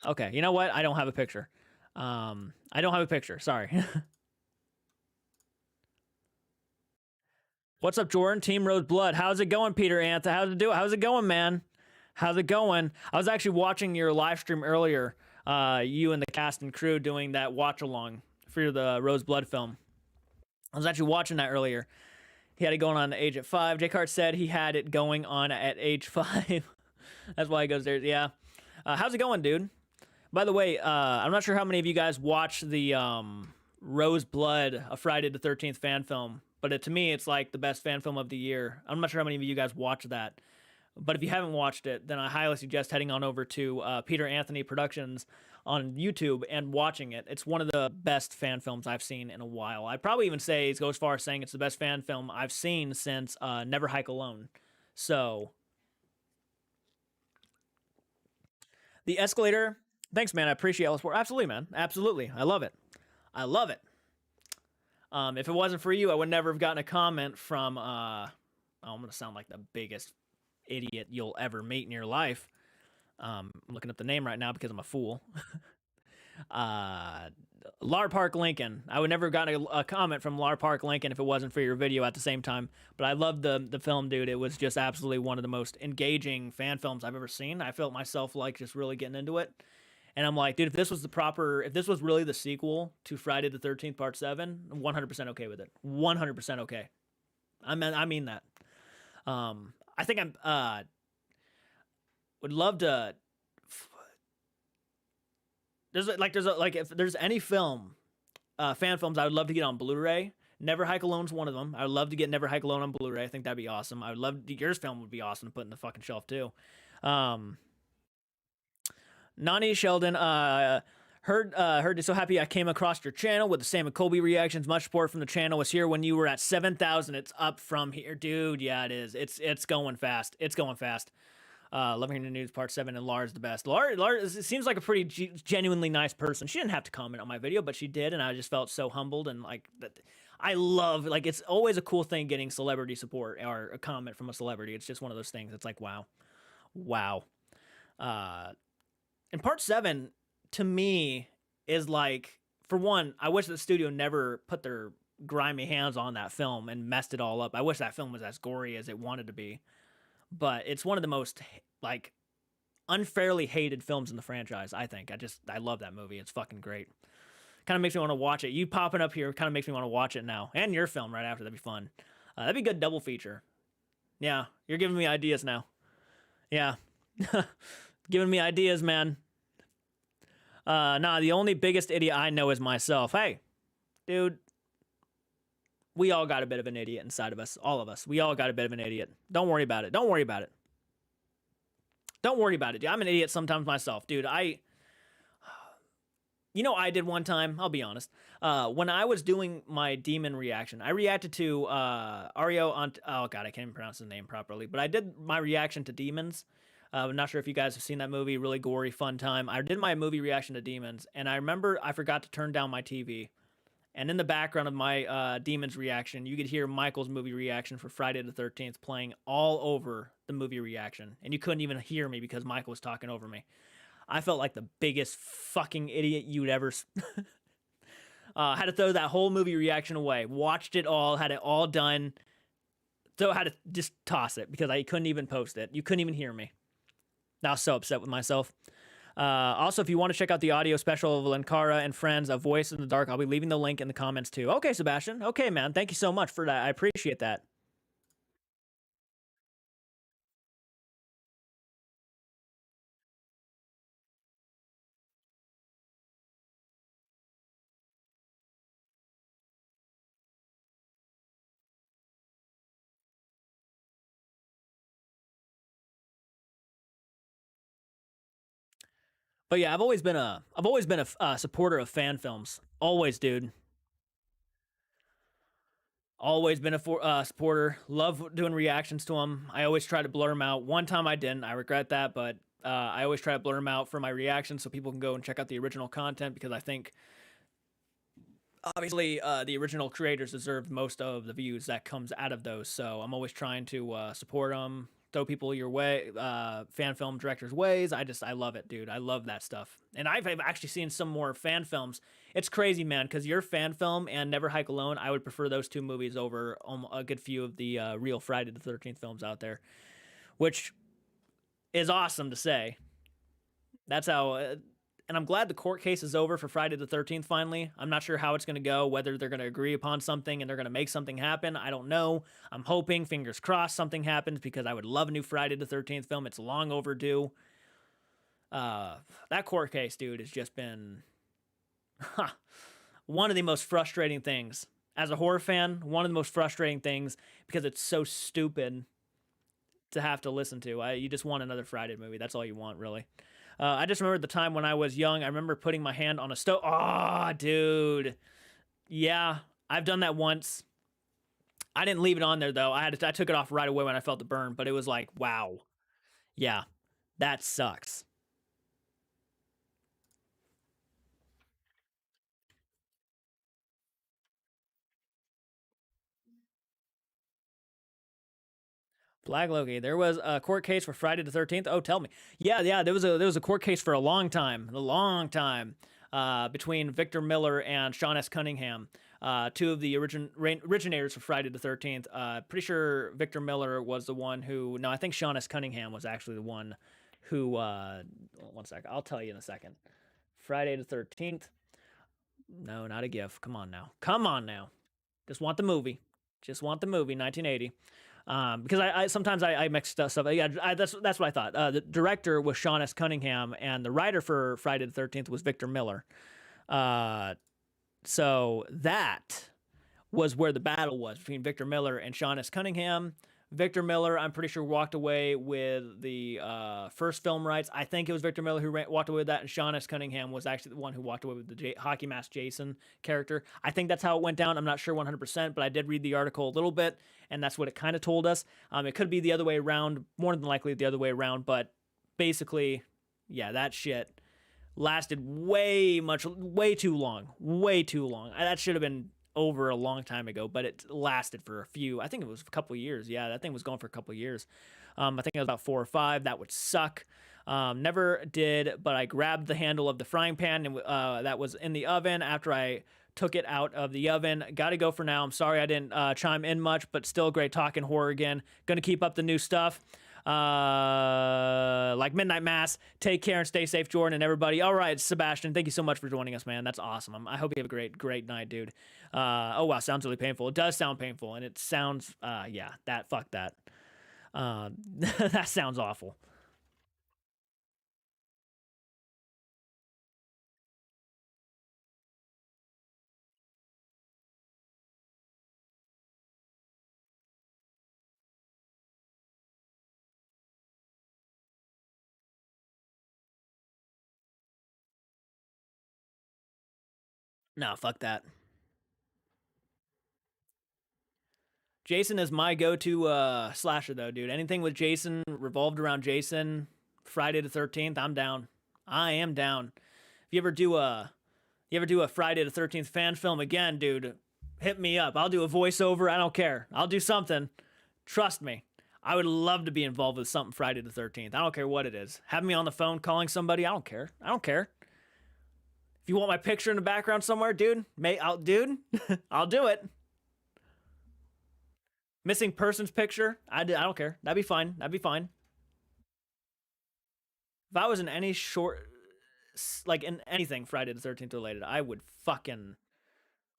Okay, you know what? I don't have a picture. I don't have a picture. Sorry. What's up, Jordan? Team Rose Blood. How's it going, Peter Antha? How's it going, man? How's it going? I was actually watching your live stream earlier. You and the cast and crew doing that watch along for the Rose Blood film. I was actually watching that earlier. He had it going on at age at 5. J Cart said he had it going on at age 5. That's why he goes there. Yeah. How's it going, dude? By the way, I'm not sure how many of you guys watched the Rose Blood, a Friday the 13th fan film, but to me, it's like the best fan film of the year. I'm not sure how many of you guys watched that, but if you haven't watched it, then I highly suggest heading on over to Peter Anthony Productions on YouTube and watching it. It's one of the best fan films I've seen in a while. I'd probably even say go as far as saying it's the best fan film I've seen since Never Hike Alone. So The escalator. Thanks, man. I appreciate all the support. Absolutely, man. Absolutely. I love it. I love it. If it wasn't for you, I would never have gotten a comment from. I'm gonna sound like the biggest idiot you'll ever meet in your life. I'm looking up the name right now because I'm a fool. uh, Lar Park Lincoln. I would never have gotten a comment from Lar Park Lincoln if it wasn't for your video at the same time. But I loved the film, dude. It was just absolutely one of the most engaging fan films I've ever seen. I felt myself like just really getting into it. And I'm like, dude, if this was really the sequel to Friday the 13th Part 7, I'm 100% okay with it. 100% okay. I mean that. I think would love to. If there's any film, fan films, I would love to get on Blu-ray. Never Hike Alone's one of them. I would love to get Never Hike Alone on Blu-ray. I think that'd be awesome. I would love yours film would be awesome to put in the fucking shelf too. Um, Nani Sheldon, heard so happy I came across your channel with the Sam and Colby reactions. Much support from the channel. Was here when you were at 7,000. It's up from here, dude. Yeah, it is. It's going fast. It's going fast. Love hearing the news. Part 7 and Lars the best. Lars seems like a pretty genuinely nice person. She didn't have to comment on my video, but she did, and I just felt so humbled and like that. I love like it's always a cool thing getting celebrity support or a comment from a celebrity. It's just one of those things. It's like wow, wow. Uh, and Part 7 to me is like, for one, I wish the studio never put their grimy hands on that film and messed it all up. I wish that film was as gory as it wanted to be, but it's one of the most like unfairly hated films in the franchise. I think I love that movie. It's fucking great. Kind of makes me want to watch it. You popping up here kind of makes me want to watch it now, and your film right after. That'd be fun. That'd be a good double feature. Yeah, you're giving me ideas now. Yeah, giving me ideas, man. Nah, the only biggest idiot I know is myself. Hey, dude, we all got a bit of an idiot inside of us. All of us. We all got a bit of an idiot. Don't worry about it. Don't worry about it. Don't worry about it, dude. I'm an idiot sometimes myself, dude. I did one time, I'll be honest. When I was doing my demon reaction, I reacted to Ario on. Oh, God, I can't even pronounce his name properly. But I did my reaction to Demons. I'm not sure if you guys have seen that movie. Really gory, fun time. I did my movie reaction to Demons, and I remember I forgot to turn down my TV. And in the background of my Demons reaction, you could hear Michael's movie reaction for Friday the 13th playing all over the movie reaction. And you couldn't even hear me because Michael was talking over me. I felt like the biggest fucking idiot you'd ever. Had to throw that whole movie reaction away. Watched it all, had it all done. So I had to just toss it because I couldn't even post it. You couldn't even hear me. I was so upset with myself. Also, if you want to check out the audio special of Linkara and Friends, A Voice in the Dark, I'll be leaving the link in the comments too. Okay, Sebastian. Okay, man. Thank you so much for that. I appreciate that. But yeah, I've always been a supporter of fan films. Always, dude. Always been a supporter. Love doing reactions to them. I always try to blur them out. One time I didn't. I regret that, but I always try to blur them out for my reactions so people can go and check out the original content because I think obviously the original creators deserve most of the views that comes out of those. So I'm always trying to support them, throw people your way, fan film directors' ways. I love it, dude. I love that stuff. And I've actually seen some more fan films. It's crazy, man, because your fan film and Never Hike Alone, I would prefer those two movies over a good few of the real Friday the 13th films out there, which is awesome to say. That's how. And I'm glad the court case is over for Friday the 13th finally. I'm not sure how it's going to go, whether they're going to agree upon something and they're going to make something happen. I don't know. I'm hoping, fingers crossed, something happens because I would love a new Friday the 13th film. It's long overdue. That court case, dude, has just been one of the most frustrating things. As a horror fan, one of the most frustrating things because it's so stupid to have to listen to. You just want another Friday movie. That's all you want, really. I just remember the time when I was young. I remember putting my hand on a stove. Oh, dude. Yeah, I've done that once. I didn't leave it on there though. I took it off right away when I felt the burn. But it was like, wow. Yeah, that sucks. Black Loki. There was a court case for Friday the 13th. Oh, tell me. Yeah, yeah. There was a court case for a long time, between Victor Miller and Sean S. Cunningham, two of the originators for Friday the 13th. Pretty sure Victor Miller was the one who. No, I think Sean S. Cunningham was actually the one who. One sec. I'll tell you in a second. Friday the 13th. No, not a GIF. Come on now. Come on now. Just want the movie. Just want the movie, 1980. Because I sometimes I mix stuff. Yeah, that's what I thought. The director was Sean S. Cunningham, and the writer for Friday the 13th was Victor Miller. So that was where the battle was between Victor Miller and Sean S. Cunningham. Victor Miller, I'm pretty sure, walked away with the first film rights. I think it was Victor Miller who walked away with that, and Sean S. Cunningham was actually the one who walked away with the hockey mask Jason character. I think that's how it went down. I'm not sure 100%, but I did read the article a little bit, and that's what it kind of told us. It could be the other way around, more than likely the other way around, but basically, yeah, that shit lasted way too long. Way too long. That should have been over a long time ago, but it lasted for a few. I think it was a couple of years. Yeah, that thing was going for a couple of years. I think it was about 4 or 5. That would suck. Never did, but I grabbed the handle of the frying pan and that was in the oven after I took it out of the oven. Gotta go for now. I'm sorry I didn't chime in much, but still great talking horror again. Gonna keep up the new stuff. Like Midnight Mass. Take care and stay safe, Jordan and everybody. All right, Sebastian, thank you so much for joining us, man. That's awesome. I hope you have a great night, dude. Oh wow, sounds really painful. It does sound painful, and it sounds yeah, fuck that. That sounds awful. No, fuck that. Jason is my go-to slasher though, dude. Anything with Jason revolved around Jason, Friday the 13th, I'm down. I am down. If you ever do a Friday the 13th fan film again, dude, hit me up. I'll do a voiceover. I don't care. I'll do something. Trust me. I would love to be involved with something Friday the 13th. I don't care what it is. Have me on the phone calling somebody. I don't care. I don't care. If you want my picture in the background somewhere, dude, dude, I'll do it. Missing persons picture. I don't care. That'd be fine. That'd be fine. If I was in any short, like in anything Friday the 13th related, I would fucking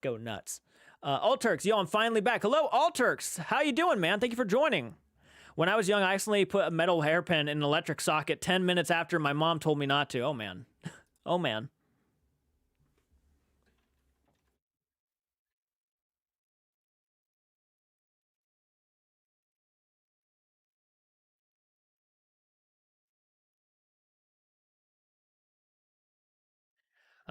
go nuts. All Turks, yo, I'm finally back. Hello, All Turks. How you doing, man? Thank you for joining. When I was young, I accidentally put a metal hairpin in an electric socket 10 minutes after my mom told me not to. Oh, man. Oh, man.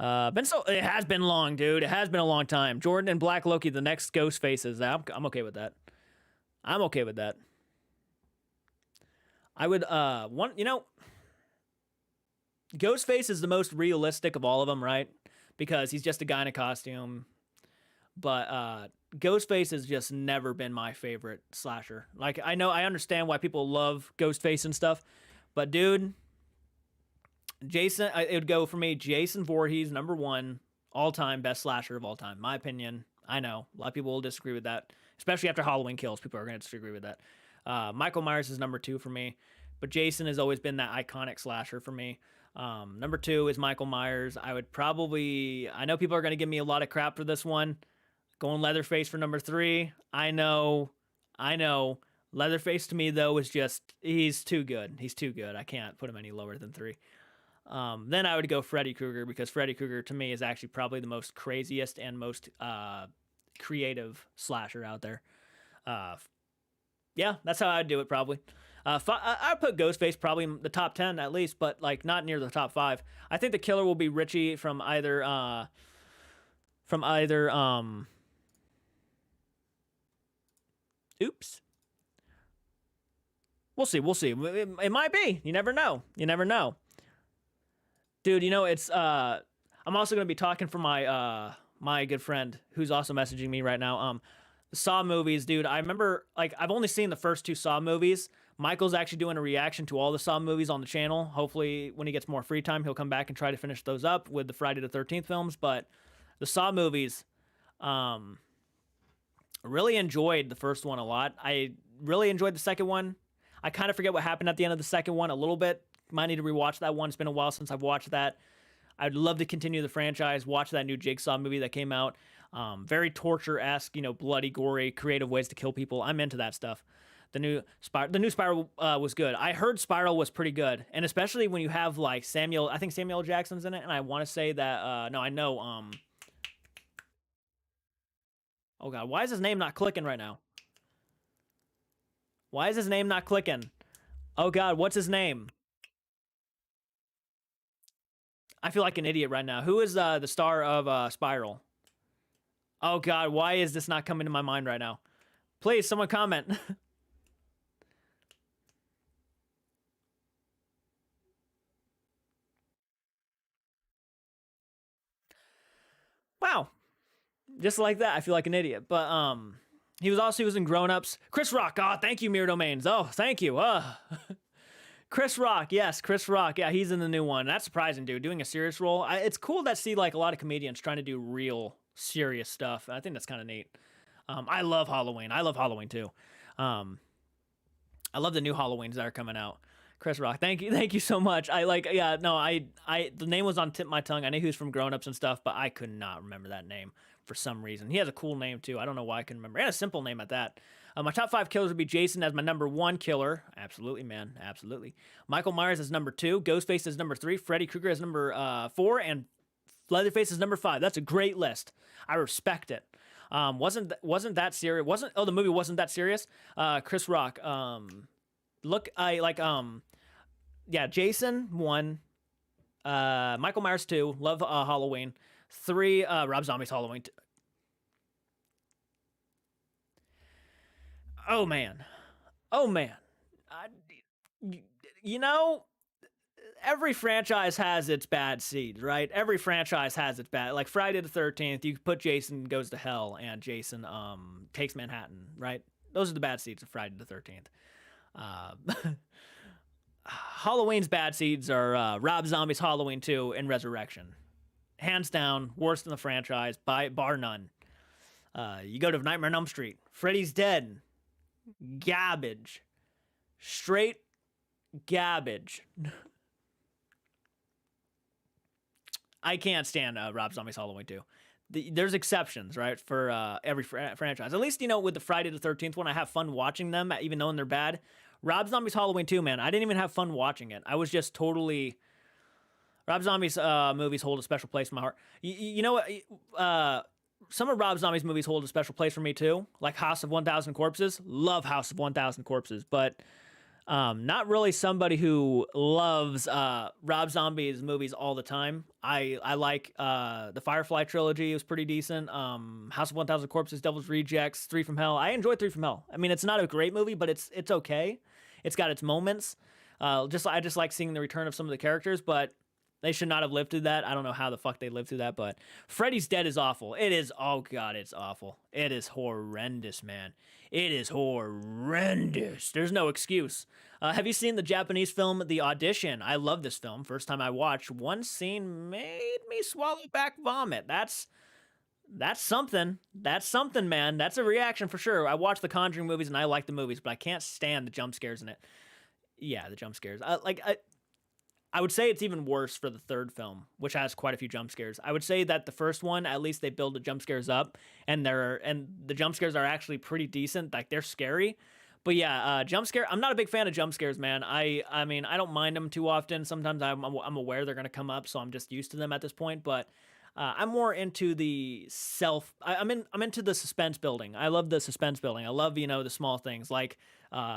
It has been long, dude. It has been a long time. Jordan and Black Loki, the next ghost faces. I'm okay with that. I'm okay with that. I would Ghostface is the most realistic of all of them, right? Because he's just a guy in a costume. But Ghostface has just never been my favorite slasher. Like I understand why people love Ghostface and stuff, but dude, it would go for me. Jason Voorhees, number one, all time best slasher of all time, my opinion. I know a lot of people will disagree with that, especially after Halloween Kills. People are going to disagree with that. Michael Myers is number two for me, but Jason has always been that iconic slasher for me. Number two is Michael Myers. I know people are going to give me a lot of crap for this one. Going Leatherface for number three. I know. Leatherface to me though is he's too good. He's too good. I can't put him any lower than three. Then I would go Freddy Krueger because Freddy Krueger to me is actually probably the most craziest and most creative slasher out there. Yeah, that's how I'd do it probably. I'd put Ghostface probably in the top 10 at least, but like not near the top 5. I think the killer will be Richie from either oops. We'll see. It might be. You never know. Dude, it's I'm also going to be talking for my my good friend who's also messaging me right now. Saw movies, dude. I remember, like, I've only seen the first two Saw movies. Michael's actually doing a reaction to all the Saw movies on the channel. Hopefully, when he gets more free time, he'll come back and try to finish those up with the Friday the 13th films. But the Saw movies, um, really enjoyed the first one a lot. I really enjoyed the second one. I kind of forget what happened at the end of the second one a little bit. Might need to rewatch that one. It's been a while since I've watched that. I'd love to continue the franchise. Watch that new Jigsaw movie that came out. Very torture-esque, bloody, gory, creative ways to kill people. I'm into that stuff. The new Spiral was good. I heard Spiral was pretty good, and especially when you have like Samuel. I think Samuel L. Jackson's in it, and I want to say that. No, I know. Oh God, why is his name not clicking right now? Why is his name not clicking? Oh God, what's his name? I feel like an idiot right now. Who is the star of Spiral? Oh God, why is this not coming to my mind right now? Please, someone comment. Wow, just like that, I feel like an idiot. But he was in Grown Ups. Chris Rock. Oh, thank you, Mirror Domains. Oh, thank you. Chris Rock, yes, Chris Rock. Yeah, he's in the new one. That's surprising, dude. Doing a serious role. It's cool to see like a lot of comedians trying to do real serious stuff. I think that's kind of neat. I love Halloween. I love Halloween too. Um, I love the new Halloweens that are coming out. Chris Rock, thank you so much. I like, yeah, no, the name was on tip of my tongue. I knew he was from Grown Ups and stuff, but I could not remember that name for some reason. He has a cool name too. I don't know why I can remember. And a simple name at that. My top five killers would be Jason as my number one killer. Absolutely, man, absolutely. Michael Myers as number two. Ghostface as number three. Freddy Krueger as number four, and Leatherface is number five. That's a great list. I respect it. Wasn't that serious? Wasn't Oh, the movie wasn't that serious? Chris Rock. Look, I like yeah, Jason one, Michael Myers two, love Halloween, three, Rob Zombie's Halloween. Oh man, oh man, I, you know every franchise has its bad seeds, right? Every franchise has its bad. Like Friday the 13th, you put Jason Goes to Hell and Jason Takes Manhattan, right? Those are the bad seeds of Friday the 13th. Uh, Halloween's bad seeds are Rob Zombie's Halloween 2 and Resurrection. Hands down, worst in the franchise, by bar none. You go to Nightmare on Elm Street, Freddy's Dead, garbage, straight garbage. I can't stand Rob Zombie's Halloween 2. There's exceptions, right, for every franchise. At least, with the Friday the 13th one, I have fun watching them, even knowing they're bad. Rob Zombie's Halloween 2, man, I didn't even have fun watching it. I was just totally... Rob Zombie's movies hold a special place in my heart. You know what? Some of Rob Zombie's movies hold a special place for me, too. Like House of 1,000 Corpses. Love House of 1,000 Corpses, but... not really somebody who loves Rob Zombie's movies all the time. I like the Firefly trilogy. It was pretty decent. House of 1,000 Corpses, Devil's Rejects, Three from Hell. I enjoyed Three from Hell. I mean, it's not a great movie, but it's okay. It's got its moments. I just like seeing the return of some of the characters, but they should not have lived through that. I don't know how the fuck they lived through that, but Freddy's Dead is awful. It is, oh God, it's awful. It is horrendous, man. It is horrendous. There's no excuse. Have you seen the Japanese film, The Audition? I love this film. First time I watched, one scene made me swallow back vomit. That's something. That's something, man. That's a reaction for sure. I watch the Conjuring movies and I like the movies, but I can't stand the jump scares in it. Yeah, the jump scares. I would say it's even worse for the third film, which has quite a few jump scares. I would say that the first one, at least they build the jump scares up, and the jump scares are actually pretty decent. Like they're scary, but yeah, jump scare. I'm not a big fan of jump scares, man. I mean, I don't mind them too often. Sometimes I'm aware they're gonna come up, so I'm just used to them at this point. But I'm more into the I'm into the suspense building. I love the suspense building. I love the small things like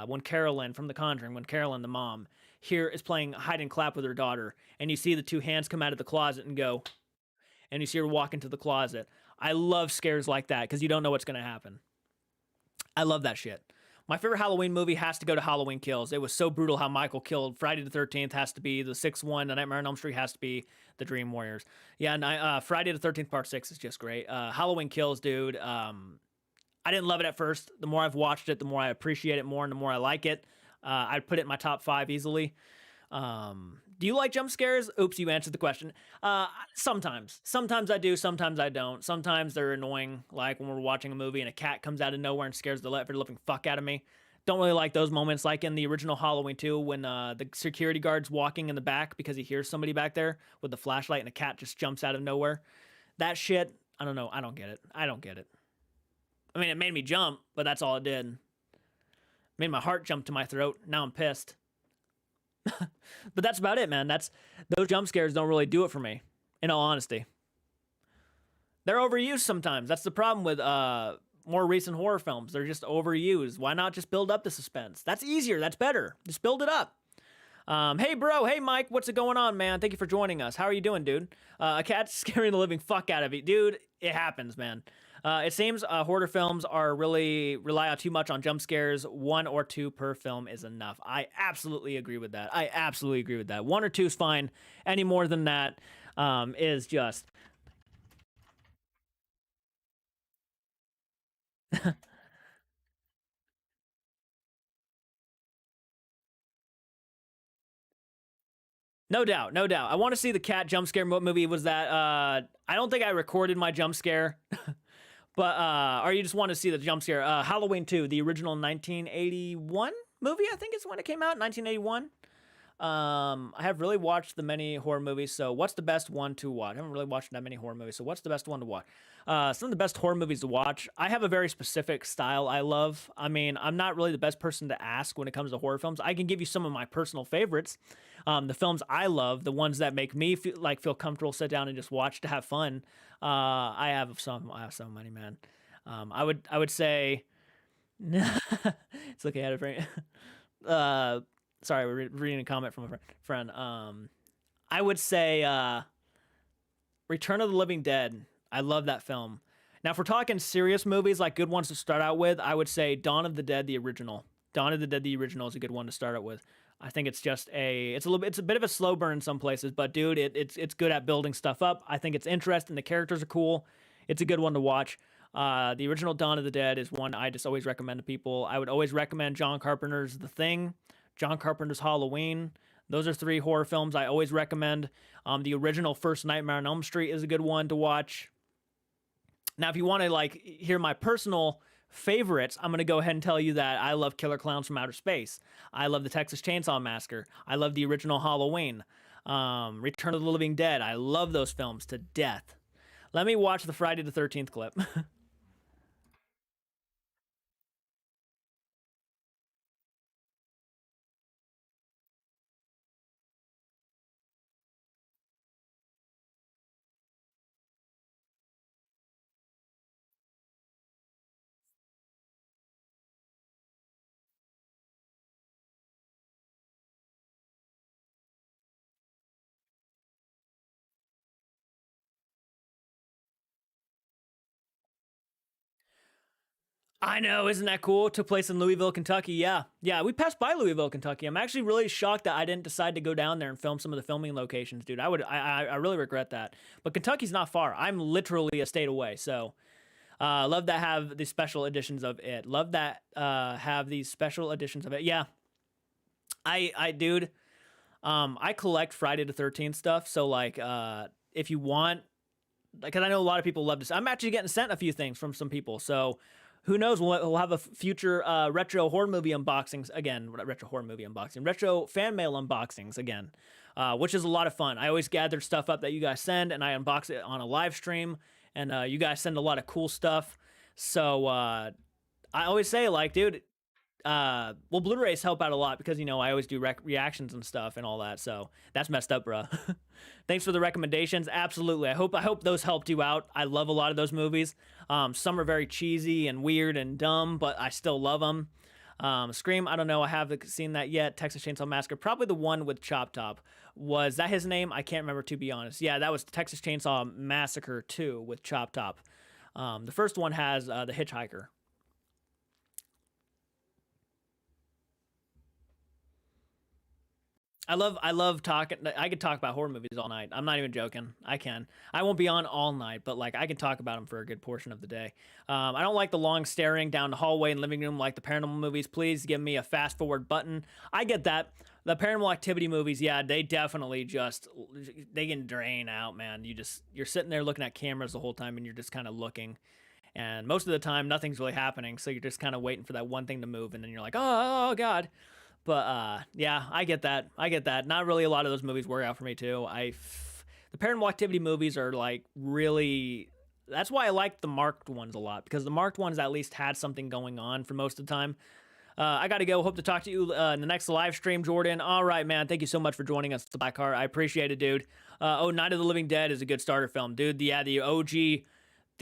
when Carolyn from The Conjuring, when Carolyn the mom here is playing hide and clap with her daughter, and you see the two hands come out of the closet and go, and you see her walk into the closet. I love scares like that because you don't know what's gonna happen. I love that shit. My favorite Halloween movie has to go to Halloween Kills. It was so brutal how Michael killed. Friday the 13th has to be the sixth one. The Nightmare on Elm Street has to be the Dream Warriors. Yeah, and Friday the 13th Part 6 is just great. Halloween Kills, dude. I didn't love it at first. The more I've watched it, the more I appreciate it more, and the more I like it. I'd put it in my top five easily. Do you like jump scares? Oops, you answered the question. Sometimes. Sometimes I do, sometimes I don't. Sometimes they're annoying, like when we're watching a movie and a cat comes out of nowhere and scares the living fuck out of me. Don't really like those moments, like in the original Halloween 2 when the security guard's walking in the back because he hears somebody back there with the flashlight and a cat just jumps out of nowhere. That shit, I don't know. I don't get it. I don't get it. I mean, it made me jump, but that's all it did. It made my heart jump to my throat. Now I'm pissed. But that's about it, man. That's those jump scares don't really do it for me. In all honesty, they're overused sometimes. That's the problem with more recent horror films. They're just overused. Why not just build up the suspense? That's easier. That's better. Just build it up. Hey, bro. Hey, Mike. What's it going on, man? Thank you for joining us. How are you doing, dude? A cat's scaring the living fuck out of you, dude. It happens, man. It seems horror films are really rely too much on jump scares. One or two per film is enough. I absolutely agree with that. I absolutely agree with that. One or two is fine. Any more than that is just no doubt, no doubt. I want to see the cat jump scare movie. Was that? I don't think I recorded my jump scare. But or you just want to see the jump scare? Halloween 2, the original 1981 movie, I think is when it came out, 1981. I have really watched the many horror movies. So what's the best one to watch? I haven't really watched that many horror movies. So what's the best one to watch? Some of the best horror movies to watch. I have a very specific style I love. I mean, I'm not really the best person to ask when it comes to horror films. I can give you some of my personal favorites. The films I love, the ones that make me feel comfortable, sit down and just watch to have fun. I have some. I have so many, man. I would say it's okay. I had a friend. Sorry, we're reading a comment from a friend. I would say Return of the Living Dead. I love that film. Now, if we're talking serious movies, like good ones to start out with, I would say Dawn of the Dead, the original. Dawn of the Dead, the original is a good one to start out with. I think it's just it's a bit of a slow burn in some places, but dude, it's good at building stuff up. I think it's interesting. The characters are cool. It's a good one to watch. The original Dawn of the Dead is one I just always recommend to people. I would always recommend John Carpenter's The Thing, John Carpenter's Halloween. Those are three horror films I always recommend. The original First Nightmare on Elm Street is a good one to watch. Now, if you want to like hear my personal favorites, I'm going to go ahead and tell you that I love Killer Clowns from Outer Space. I love the Texas Chainsaw Massacre. I love the original Halloween. Return of the Living Dead. I love those films to death. Let me watch the Friday the 13th clip. I know, isn't that cool? It took place in Louisville, Kentucky. Yeah, yeah, we passed by Louisville, Kentucky. I'm actually really shocked that I didn't decide to go down there and film some of the filming locations, dude. I really regret that. But Kentucky's not far. I'm literally a state away. So, love that have the special editions of it. Love that have these special editions of it. Yeah, dude. I collect Friday the 13th stuff. So like, if you want, because I know a lot of people love this. I'm actually getting sent a few things from some people. So who knows? We'll have a future retro horror movie unboxings again. Retro horror movie unboxing, retro fan mail unboxings again, which is a lot of fun. I always gather stuff up that you guys send, and I unbox it on a live stream. And you guys send a lot of cool stuff. So I always say, like, dude, well, Blu-rays help out a lot because I always do reactions and stuff and all that. So that's messed up, bro. Thanks for the recommendations. Absolutely. I hope those helped you out. I love a lot of those movies. Some are very cheesy and weird and dumb, but I still love them. Scream, I don't know. I haven't seen that yet. Texas Chainsaw Massacre, probably the one with Chop Top. Was that his name? I can't remember, to be honest. Yeah, that was Texas Chainsaw Massacre 2 with Chop Top. The first one has the Hitchhiker. I love talking. I could talk about horror movies all night. I'm not even joking. I can. I won't be on all night, but like I can talk about them for a good portion of the day. I don't like the long staring down the hallway and living room like the paranormal movies. Please give me a fast forward button. I get that. The paranormal activity movies, yeah, they definitely just they can drain out, man. You're sitting there looking at cameras the whole time and you're just kind of looking. And most of the time nothing's really happening, so you're just kind of waiting for that one thing to move and then you're like, "Oh god." But yeah, I get that. I get that. Not really a lot of those movies work out for me too. The Paranormal Activity movies are like really. That's why I like the marked ones a lot because the marked ones at least had something going on for most of the time. I got to go. Hope to talk to you in the next live stream, Jordan. All right, man. Thank you so much for joining us, the Black Heart. I appreciate it, dude. Night of the Living Dead is a good starter film, dude. The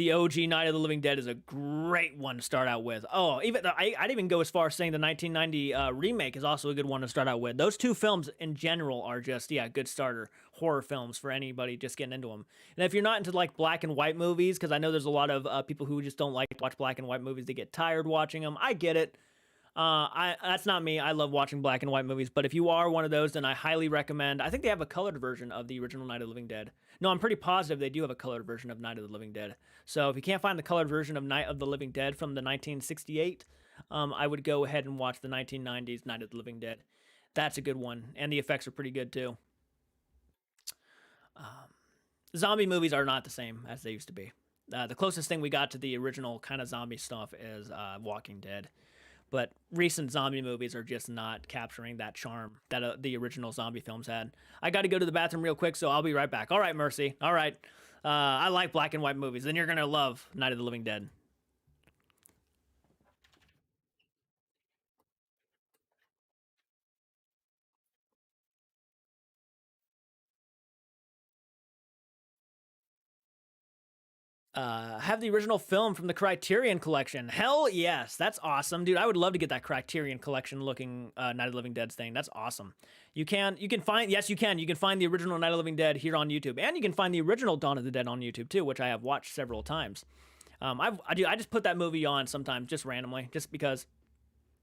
OG Night of the Living Dead is a great one to start out with. Oh, I'd even go as far as saying the 1990 remake is also a good one to start out with. Those two films in general are just good starter horror films for anybody just getting into them. And if you're not into like black and white movies, because I know there's a lot of people who just don't like to watch black and white movies, they get tired watching them. I get it. That's not me. I love watching black and white movies, but if you are one of those, then I highly recommend. I think they have a colored version of the original Night of the Living Dead. No, I'm pretty positive they do have a colored version of Night of the Living Dead. So if you can't find the colored version of Night of the Living Dead from the 1968, I would go ahead and watch the 1990s Night of the Living Dead. That's a good one, and the effects are pretty good too. Zombie movies are not the same as they used to be. The closest thing we got to the original kind of zombie stuff is Walking Dead. But recent zombie movies are just not capturing that charm that the original zombie films had. I got to go to the bathroom real quick, so I'll be right back. All right, Mercy. All right. I like black and white movies. Then you're going to love Night of the Living Dead. Have the original film from the Criterion Collection. Hell yes, that's awesome, dude. I would love to get that Criterion Collection looking Night of the Living Dead thing. That's awesome. You can find you can find the original Night of the Living Dead here on YouTube, and you can find the original Dawn of the Dead on YouTube too, which I have watched several times. I just put that movie on sometimes just randomly, just because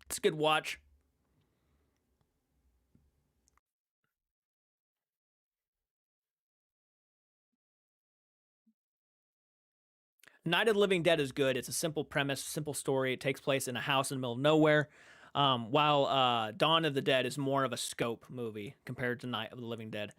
it's a good watch. Night of the Living Dead is good. It's a simple premise, simple story. It takes place in a house in the middle of nowhere. While Dawn of the Dead is more of a scope movie compared to Night of the Living Dead.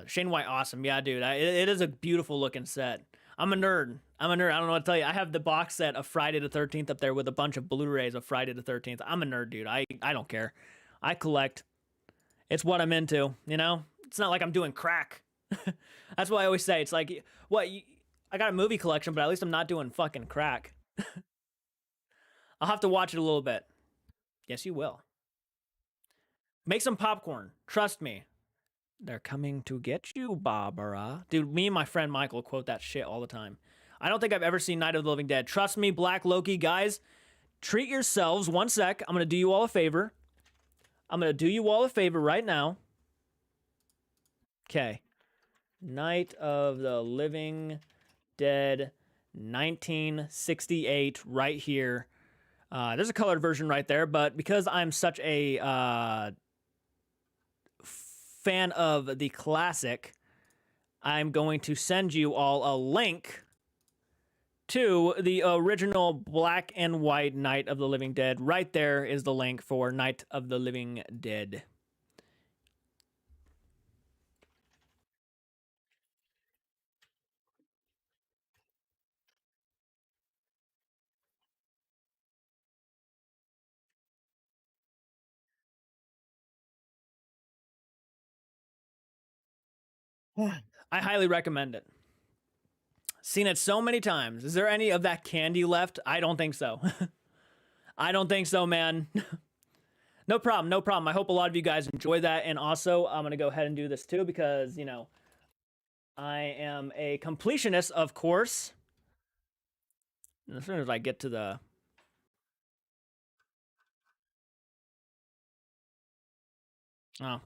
Shane White, awesome. Yeah, dude. It is a beautiful looking set. I'm a nerd. I'm a nerd. I don't know what to tell you. I have the box set of Friday the 13th up there with a bunch of Blu-rays of Friday the 13th. I'm a nerd, dude. I don't care. I collect. It's what I'm into, you know? It's not like I'm doing crack. That's what I always say. It's like, what? I got a movie collection, but at least I'm not doing fucking crack. I'll have to watch it a little bit. Yes, you will. Make some popcorn. Trust me. They're coming to get you, Barbara. Dude, me and my friend Michael quote that shit all the time. I don't think I've ever seen Night of the Living Dead. Trust me, Black Loki, guys. Treat yourselves. One sec. I'm going to do you all a favor. I'm going to do you all a favor right now. Okay. Night of the Living Dead 1968 right here. There's a colored version right there, but because I'm such a fan of the classic, I'm going to send you all a link to the original black and white Night of the Living Dead. Right there is the link for Night of the Living Dead. I highly recommend it. Seen it so many times. Is there any of that candy left? I don't think so. I don't think so, man. No problem, no problem. I hope a lot of you guys enjoy that. And also, I'm going to go ahead and do this too because, I am a completionist, of course. And as soon as I get to the. Oh,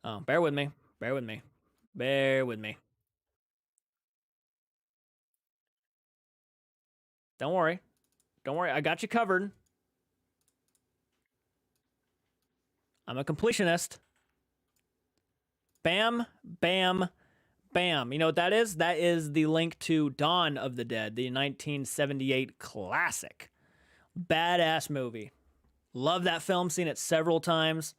oh, bear with me. Bear with me. Bear with me. Don't worry. Don't worry. I got you covered. I'm a completionist. Bam, bam, bam. You know what that is? That is the link to Dawn of the Dead, the 1978 classic. Badass movie. Love that film, seen it several times.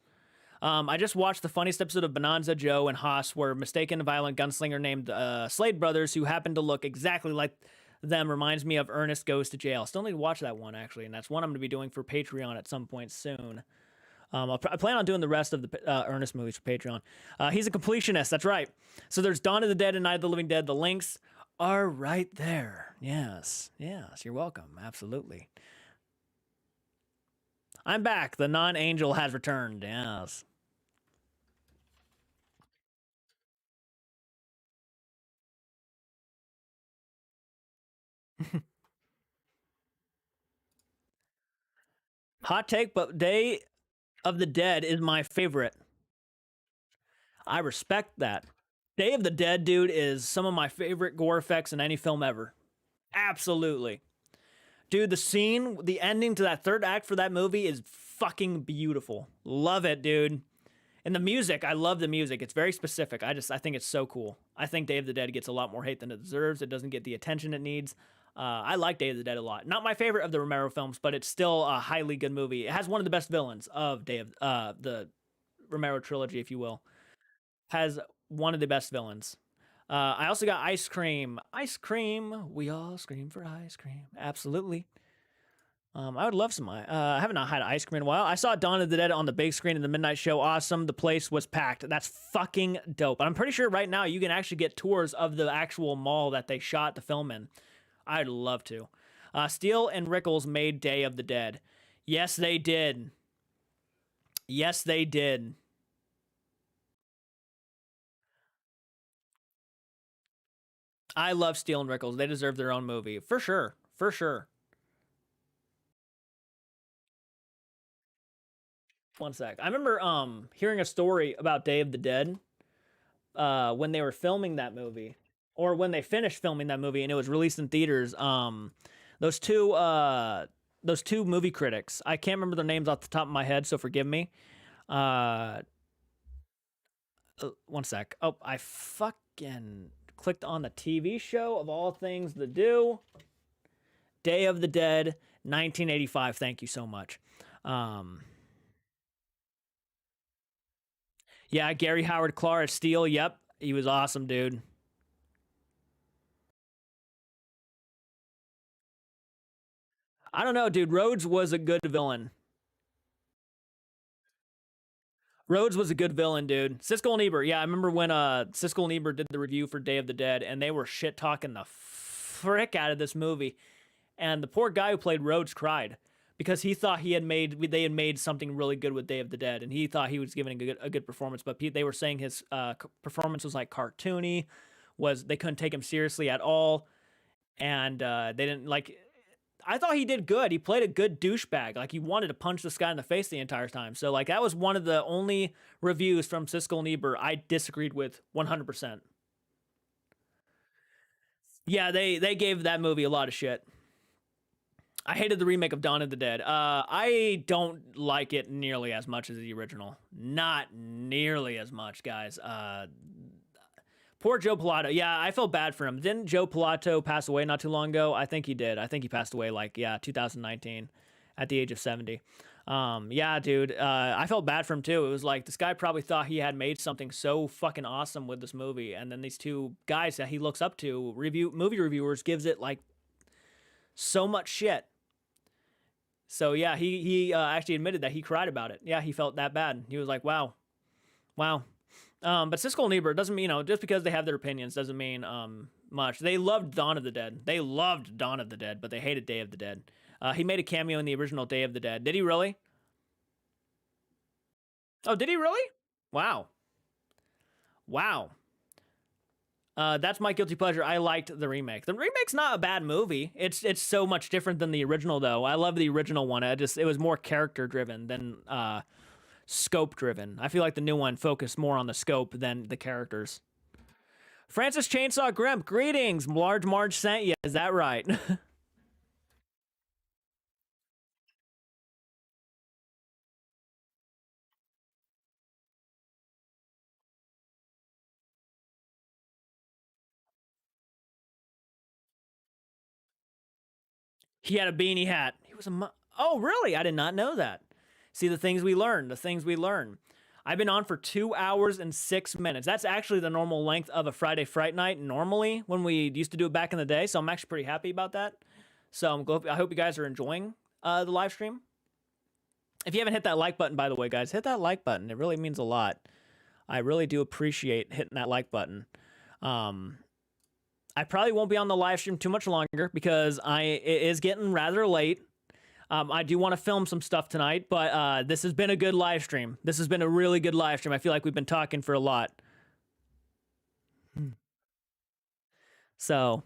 I just watched the funniest episode of Bonanza Joe and Haas, where mistaken violent gunslinger named Slade Brothers, who happen to look exactly like them, reminds me of Ernest Goes to Jail. Still need to watch that one, actually, and that's one I'm going to be doing for Patreon at some point soon. I plan on doing the rest of the Ernest movies for Patreon. He's a completionist, that's right. So there's Dawn of the Dead and Night of the Living Dead. The links are right there. Yes, yes, you're welcome. Absolutely. I'm back. The non-angel has returned. Yes. Hot take, but Day of the Dead is my favorite. I respect that. Day of the Dead, dude, is some of my favorite gore effects in any film ever. Absolutely. Dude, the scene, the ending to that third act for that movie is fucking beautiful. Love it, dude. And the music, I love the music. It's very specific. I think it's so cool. I think Day of the Dead gets a lot more hate than it deserves. It doesn't get the attention it needs. I like Day of the Dead a lot. Not my favorite of the Romero films, but it's still a highly good movie. It has one of the best villains of Day of the Romero trilogy, if you will. Has one of the best villains. I also got ice cream. Ice cream. We all scream for ice cream. Absolutely. I would love some. I haven't had ice cream in a while. I saw Dawn of the Dead on the big screen in the midnight show. Awesome. The place was packed. That's fucking dope. I'm pretty sure right now you can actually get tours of the actual mall that they shot the film in. I'd love to. Steele and Rickles made Day of the Dead. Yes, they did. Yes, they did. I love Steele and Rickles. They deserve their own movie for sure. For sure. One sec. I remember hearing a story about Day of the Dead when they were filming that movie, or when they finished filming that movie and it was released in theaters. Those two those two movie critics. I can't remember their names off the top of my head, so forgive me. Uh, One sec. Oh, I fucking clicked on the TV show of all things to do. Day of the Dead, 1985. Thank you so much. Um, yeah, Gary Howard Clark Steele. Yep, he was awesome, dude. I don't know, dude. Rhodes was a good villain. Rhodes was a good villain, dude. Siskel and Ebert. Yeah, I remember when Siskel and Ebert did the review for Day of the Dead, and they were shit talking the frick out of this movie. And the poor guy who played Rhodes cried because he thought they had made something really good with Day of the Dead, and he thought he was giving a good performance. But they were saying his performance was like cartoony, was they couldn't take him seriously at all, and they didn't like. I thought he did good. He played a good douchebag. Like he wanted to punch this guy in the face the entire time. So like that was one of the only reviews from Siskel and Ebert I disagreed with 100%. Yeah, they gave that movie a lot of shit. I hated the remake of Dawn of the Dead. I don't like it nearly as much as the original. Not nearly as much, guys. Poor Joe Pilato. Yeah, I felt bad for him. Didn't Joe Pilato pass away not too long ago? I think he did. I think he passed away like, yeah, 2019 at the age of 70. Yeah, dude. I felt bad for him too. It was like this guy probably thought he had made something so fucking awesome with this movie, and then these two guys that he looks up to, movie reviewers, gives it like so much shit. So yeah, he actually admitted that he cried about it. Yeah, he felt that bad. He was like, wow, wow. But Siskel and Ebert doesn't mean, just because they have their opinions doesn't mean much. They loved Dawn of the Dead. They loved Dawn of the Dead, but they hated Day of the Dead. He made a cameo in the original Day of the Dead. Did he really? Oh, did he really? Wow. Wow. That's my guilty pleasure. I liked the remake. The remake's not a bad movie. It's so much different than the original though. I love the original one. It was more character driven than scope driven. I feel like the new one focused more on the scope than the characters. Francis Chainsaw Grimp, greetings. Large Marge sent you. Is that right? He had a beanie hat. He was a. Oh, really? I did not know that. See the things we learn. The things we learn. I've been on for 2 hours and 6 minutes. That's actually the normal length of a Friday Fright Night normally when we used to do it back in the day. So I'm actually pretty happy about that. So I hope you guys are enjoying the live stream. If you haven't hit that like button, by the way, guys, hit that like button. It really means a lot. I really do appreciate hitting that like button. I probably won't be on the live stream too much longer because it is getting rather late. I do want to film some stuff tonight, but this has been a good live stream. This has been a really good live stream. I feel like we've been talking for a lot. So,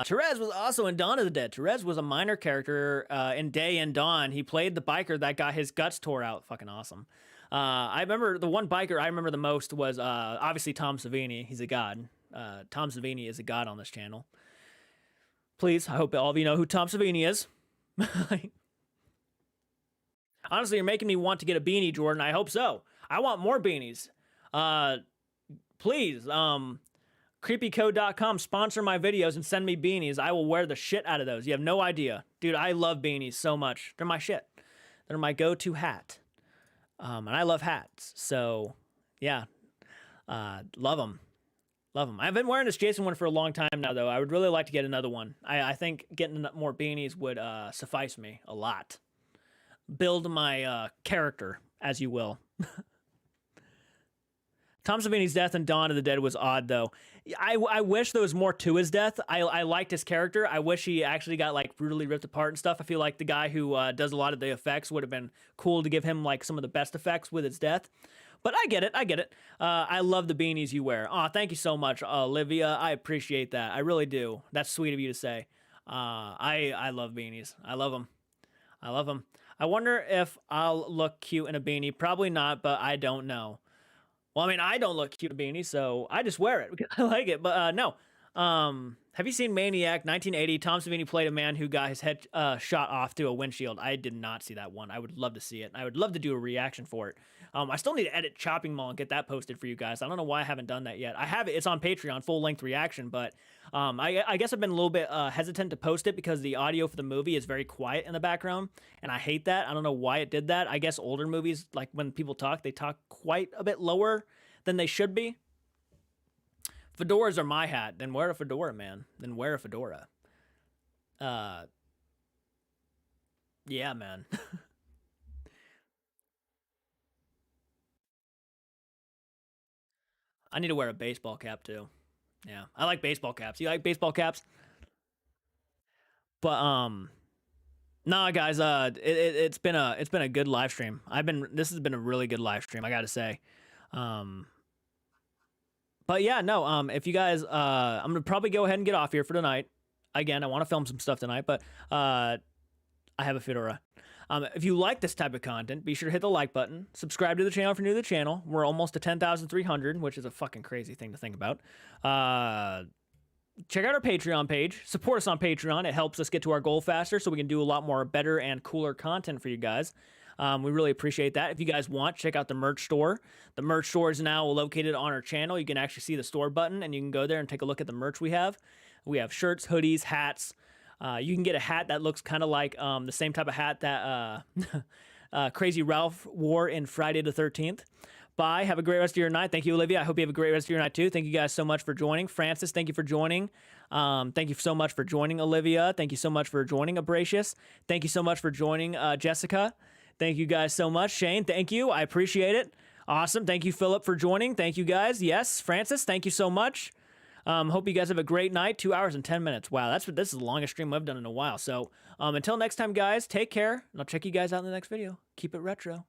Therese was also in Dawn of the Dead. Therese was a minor character in Day and Dawn. He played the biker that got his guts tore out. Fucking awesome. I remember the one biker I remember the most was obviously Tom Savini. He's a god. Tom Savini is a god on this channel. Please, I hope all of you know who Tom Savini is. Honestly, you're making me want to get a beanie, Jordan. I hope so. I want more beanies. Please, creepycode.com, sponsor my videos and send me beanies. I will wear the shit out of those. You have no idea. Dude, I love beanies so much. They're my shit. They're my go-to hat. And I love hats. So, yeah. Love them. Love them. I've been wearing this Jason one for a long time now, though. I would really like to get another one. I think getting more beanies would suffice me a lot. Build my character, as you will. Tom Savini's death in Dawn of the Dead was odd, though. I wish there was more to his death. I liked his character. I wish he actually got like brutally ripped apart and stuff. I feel like the guy who does a lot of the effects would have been cool to give him like some of the best effects with his death. But I get it. I get it. I love the beanies you wear. Oh, thank you so much, Olivia. I appreciate that. I really do. That's sweet of you to say. I love beanies. I love them. I love them. I wonder if I'll look cute in a beanie. Probably not, but I don't know. Well, I mean, I don't look cute in a beanie, so I just wear it because I like it. But no. Have you seen Maniac 1980? Tom Savini played a man who got his head shot off through a windshield. I did not see that one. I would love to see it. I would love to do a reaction for it. I still need to edit Chopping Mall and get that posted for you guys. I don't know why I haven't done that yet. I have it. It's on Patreon, full-length reaction, but I guess I've been a little bit hesitant to post it because the audio for the movie is very quiet in the background, and I hate that. I don't know why it did that. I guess older movies, like when people talk, they talk quite a bit lower than they should be. Fedoras are my hat. Then wear a fedora, man. Then wear a fedora. Yeah, man. I need to wear a baseball cap too. Yeah, I like baseball caps. You like baseball caps? But nah, guys. It's been a good live stream. This has been a really good live stream. I got to say. But yeah, no. If you guys, I'm gonna probably go ahead and get off here for tonight. Again, I want to film some stuff tonight, but I have a fedora. If you like this type of content, be sure to hit the like button. Subscribe to the channel if you're new to the channel. We're almost to 10,300, which is a fucking crazy thing to think about. Check out our Patreon page. Support us on Patreon. It helps us get to our goal faster so we can do a lot more better and cooler content for you guys. We really appreciate that. If you guys want, check out the merch store. The merch store is now located on our channel. You can actually see the store button, and you can go there and take a look at the merch we have. We have shirts, hoodies, hats. You can get a hat that looks kind of like the same type of hat that Crazy Ralph wore in Friday the 13th. Bye. Have a great rest of your night. Thank you, Olivia. I hope you have a great rest of your night, too. Thank you guys so much for joining. Francis, thank you for joining. Thank you so much for joining, Olivia. Thank you so much for joining, Abracious. Thank you so much for joining, Jessica. Thank you guys so much. Shane, thank you. I appreciate it. Awesome. Thank you, Philip, for joining. Thank you, guys. Yes, Francis, thank you so much. Hope you guys have a great night. 2 hours and 10 minutes. Wow, this is the longest stream I've done in a while. So until next time, guys, take care, and I'll check you guys out in the next video. Keep it retro.